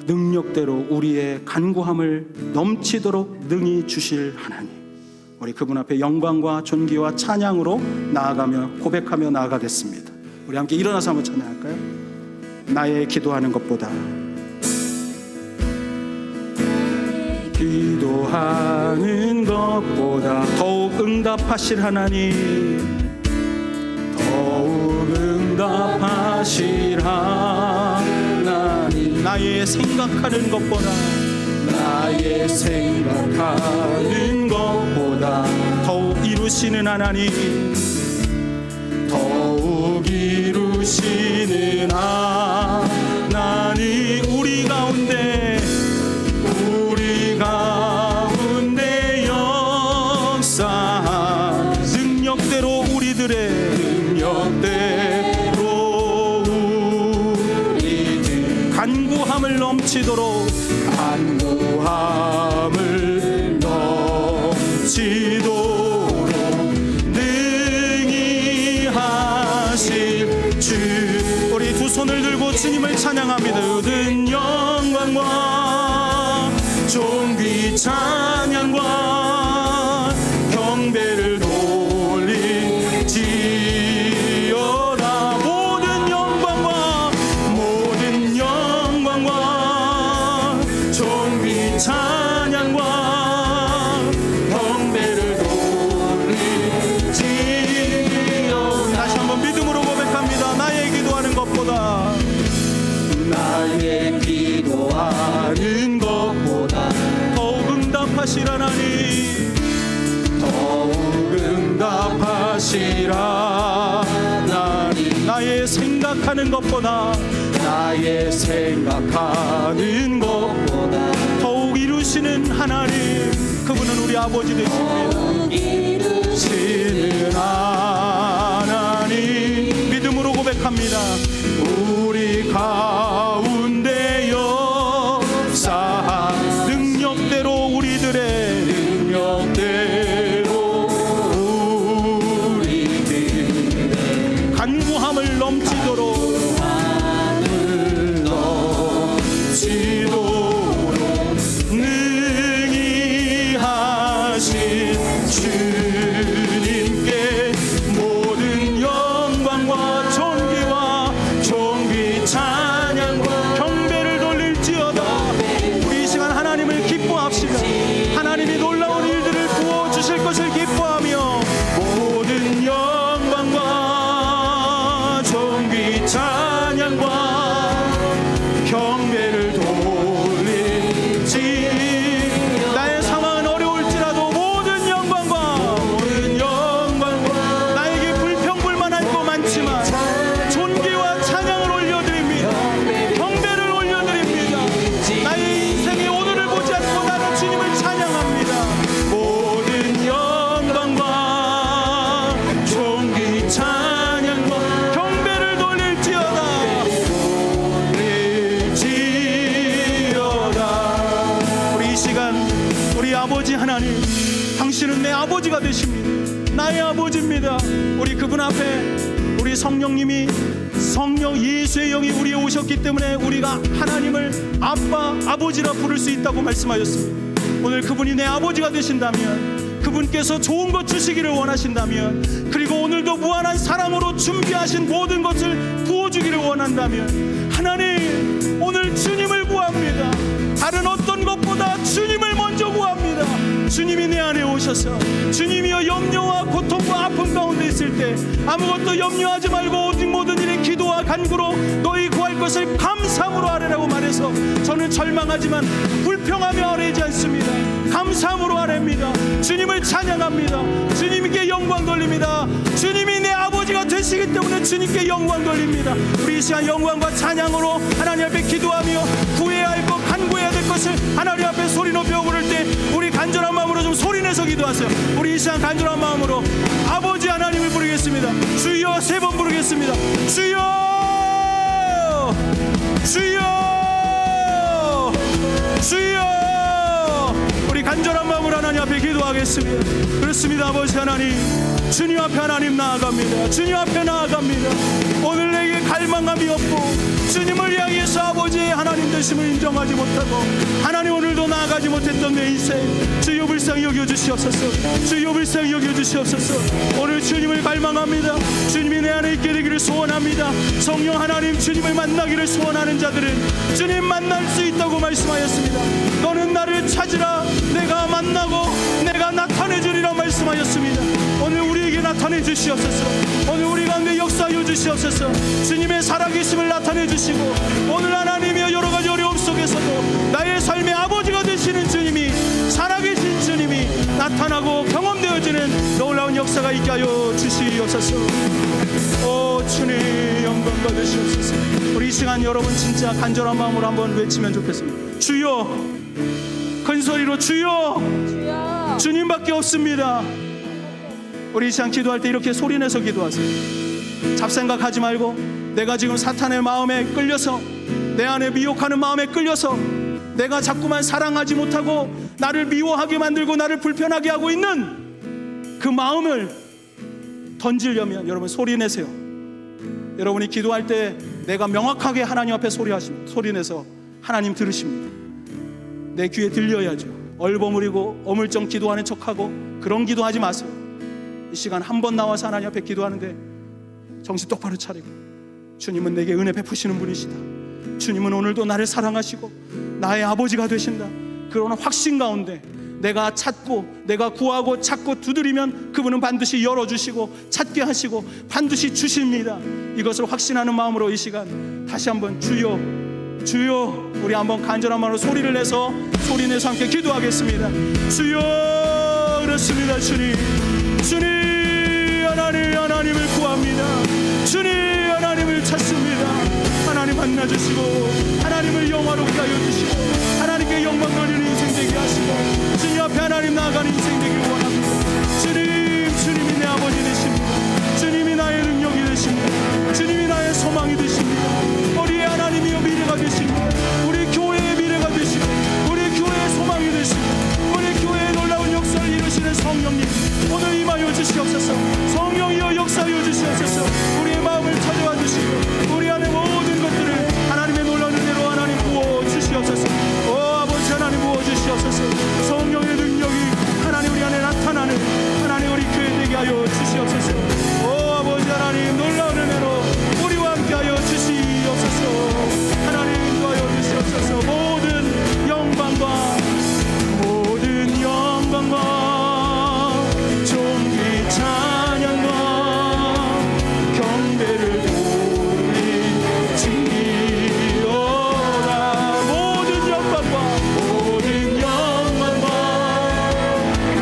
능력대로 우리의 간구함을 넘치도록 능히 주실 하나님, 우리 그분 앞에 영광과 존귀와 찬양으로 나아가며 고백하며 나아가겠습니다. 우리 함께 일어나서 한번 찬양할까요? 나의 기도하는 것보다, 기도하는 것보다 더욱 응답하실 하나님, 더욱 응답하실 하나님, 나의 생각하는 것보다, 나의 생각하는 것보다 더욱 이루시는 하나님, 더욱 이루시는 하나님, 우리 가운데 역사한 능력대로 우리들 간구함을 넘치도록 능히 하실 주. 우리 두 손을 들고 주님을 찬양합니다. 모든 영광과 존귀 찬양과 경배를 돌리지어다. 모든 영광과 존귀 찬양과 경배를 돌리지어다. 다시 한번 믿음으로 고백합니다. 나의 기도하는 것보다, 나의 기도하는 것보다 더욱 응답하실 하나님, 더욱 응답하실 하나님, 나의 생각하는 것보다, 나의 생각하는 것보다 더욱 이루시는 하나님, 그분은 우리 아버지 되십니다. 이루시는 하나님, 믿음으로 고백합니다. 우리 가운데 역사한 능력대로 우리들 간구함을 넘치도록 능히 하신 주님께 모든 영광과 존귀와 존귀 찬양과 경배를 돌릴지어다. 우리 이 시간 하나님을 기뻐합시다. 하나님이 놀라운 일들을 부어주실 것을 기뻐하며 모든 영광과 존귀 찬양과 경배를 돌리지. 나의 상황은 어려울지라도 모든 영광과 나에게 불평불만한 거 많지만 존귀와 찬양을 올려드립니다. 경배를 올려드립니다. 나의 인생의 오늘을 보지 않고 나는 주님을 찬양합니다. 모든 영광과 존귀 찬양과 경배를 돌릴지어다. 우리 이 시간 우리 아버지 하나님, 당신은 내 아버지가 되십니다. 나의 아버지입니다. 우리 그분 앞에 우리 성령님이, 성령 예수의 영이 우리에 오셨기 때문에 우리가 하나님을 아빠, 아버지라 부를 수 있다고 말씀하셨습니다. 오늘 그분이 내 아버지가 되신다면, 그분께서 좋은 것 주시기를 원하신다면, 그리고 오늘도 무한한 사랑으로 준비하신 모든 것을 부어주기를 원한다면, 하나님 오늘 주님을 구합니다. 다른 어떤 것보다 주님을 먼저 구합니다. 주님이 내 안에 오셔서, 주님이여 염려와 고통과 아픔 가운데 있을 때 아무것도 염려하지 말고 오직 모든 일에 기도와 간구로 너희 구할 것을 감사함으로 아뢰라고 말해서, 저는 절망하지만 불평하며 아뢰지 않습니다. 감사함으로 아뢰입니다. 주님을 찬양합니다. 주님께 영광 돌립니다. 주님이 내 아버지 아버지가 되시기 때문에 주님께 영광 돌립니다. 우리 이 시간 영광과 찬양으로 하나님 앞에 기도하며 구해야 할 것, 간구해야 될 것을 하나님 앞에 소리 높여 부를 때 우리 간절한 마음으로 좀 소리내서 기도하세요. 우리 이 시간 간절한 마음으로 아버지 하나님을 부르겠습니다. 주여, 3번 부르겠습니다. 주여, 주여, 주여. 우리 간절한 마음으로 하나님 앞에 기도하겠습니다. 그렇습니다. 아버지 하나님, 주님 앞에 하나님 나아갑니다. 주님 앞에 나아갑니다. 오늘 내게 갈망감이 없고 주님을 향해서 아버지의 하나님 되심을 인정하지 못하고 하나님 오늘도 나아가지 못했던 내 인생, 주여 불쌍히 여겨주시옵소서. 주여 불쌍히 여겨주시옵소서. 오늘 주님을 갈망합니다. 주님이 내 안에 있게 되기를 소원합니다. 성령 하나님, 주님을 만나기를 소원하는 자들은 주님 만날 수 있다고 말씀하였습니다. 너는 나를 찾으라, 내가 만나고 내가 나타내 주리라 말씀하였습니다. 오늘 우리에게 나타내 주시옵소서. 오늘 우리 가운데 역사하여 주시옵소서. 주님의 살아계심을 나타내 주시고 오늘 하나님이여 여러 가지 어려움 속에서도 나의 삶의 아버지가 되시는 주님이, 살아계신 주님이 나타나고 경험되어지는 놀라운 역사가 있게 하여 주시옵소서. 오 주님, 영광 받으시옵소서. 우리 이 시간 여러분 진짜 간절한 마음으로 한번 외치면 좋겠습니다. 주여, 큰 소리로 주여, 주여. 주님밖에 없습니다. 우리 이 시간 기도할 때 이렇게 소리내서 기도하세요. 잡생각하지 말고 내가 지금 사탄의 마음에 끌려서, 내 안에 미혹하는 마음에 끌려서 내가 자꾸만 사랑하지 못하고 나를 미워하게 만들고 나를 불편하게 하고 있는 그 마음을 던지려면 여러분 소리내세요. 여러분이 기도할 때 내가 명확하게 하나님 앞에 소리내서 하나님 들으십니다. 내 귀에 들려야죠. 얼버무리고 어물쩡 기도하는 척하고 그런 기도하지 마세요. 이 시간 한 번 나와서 하나님 앞에 기도하는데 정신 똑바로 차리고, 주님은 내게 은혜 베푸시는 분이시다. 주님은 오늘도 나를 사랑하시고 나의 아버지가 되신다. 그런 확신 가운데 내가 찾고 내가 구하고 찾고 두드리면 그분은 반드시 열어주시고 찾게 하시고 반드시 주십니다. 이것을 확신하는 마음으로 이 시간 다시 한번 주여, 주여, 우리 한번 간절한 마음으로 소리를 내서 소리내서 함께 기도하겠습니다. 주여, 그렇습니다. 주님, 주님, 하나님을 구합니다. 주님, 하나님을 찾습니다. 하나님 만나주시고 하나님을 영화롭게 하여 주시고 하나님께 영광 돌리는 인생 되게 하시고 주님 앞에 하나님 나아가는 인생 되길 원합니다. 주님, 주님이 내 아버지 되십니다. 주님이 나의 능력이 되십니다. 주님이 나의 소망이 되십니다. 우리의 하나님이여 미래가 되십니다. 우리 교회의 미래가 되시고 우리 교회의 소망이 되시고 우리 교회의 놀라운 역사를 이루시는 성령님, 오늘 임하여 주시옵소서. 성령이여 역사하여 주시옵소서. 우리의 마음을 찾아와 주시고 우리 안에 모든 것들을 하나님의 놀라운 은혜로 하나님 부어 주시옵소서. 오 아버지 하나님 부어 주시옵소서. 성령의 능력이 하나님 우리 안에 나타나는 하나님 우리 교회 되게 하여 주시옵소서. 오 아버지 하나님 놀라운 은혜로 우리와 함께 하여 주시옵소서. 하나님 도와여 주시옵소서. 모든 영광과 존귀 찬양과 경배를 돌리지어라. 모든 영광과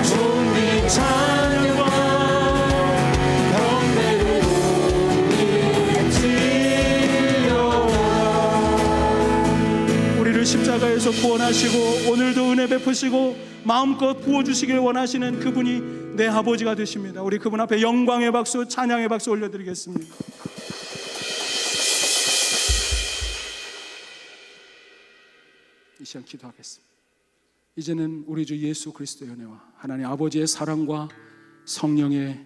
존귀 찬양과 경배를 돌리지어라. 우리를 십자가에서 구원하시고 오늘도 은혜 베푸시고 마음껏 부어주시길 원하시는 그분이 내 아버지가 되십니다. 우리 그분 앞에 영광의 박수, 찬양의 박수 올려드리겠습니다. 이 시간 기도하겠습니다. 이제는 우리 주 예수 그리스도의 은혜와 하나님 아버지의 사랑과 성령의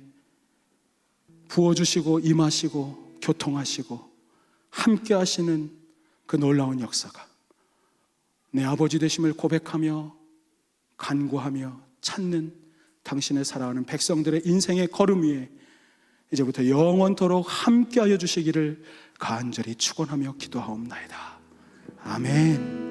부어주시고 임하시고 교통하시고 함께 하시는 그 놀라운 역사가 내 아버지 되심을 고백하며 간구하며 찾는 당신의 사랑하는 백성들의 인생의 걸음 위에 이제부터 영원토록 함께하여 주시기를 간절히 축원하며 기도하옵나이다. 아멘.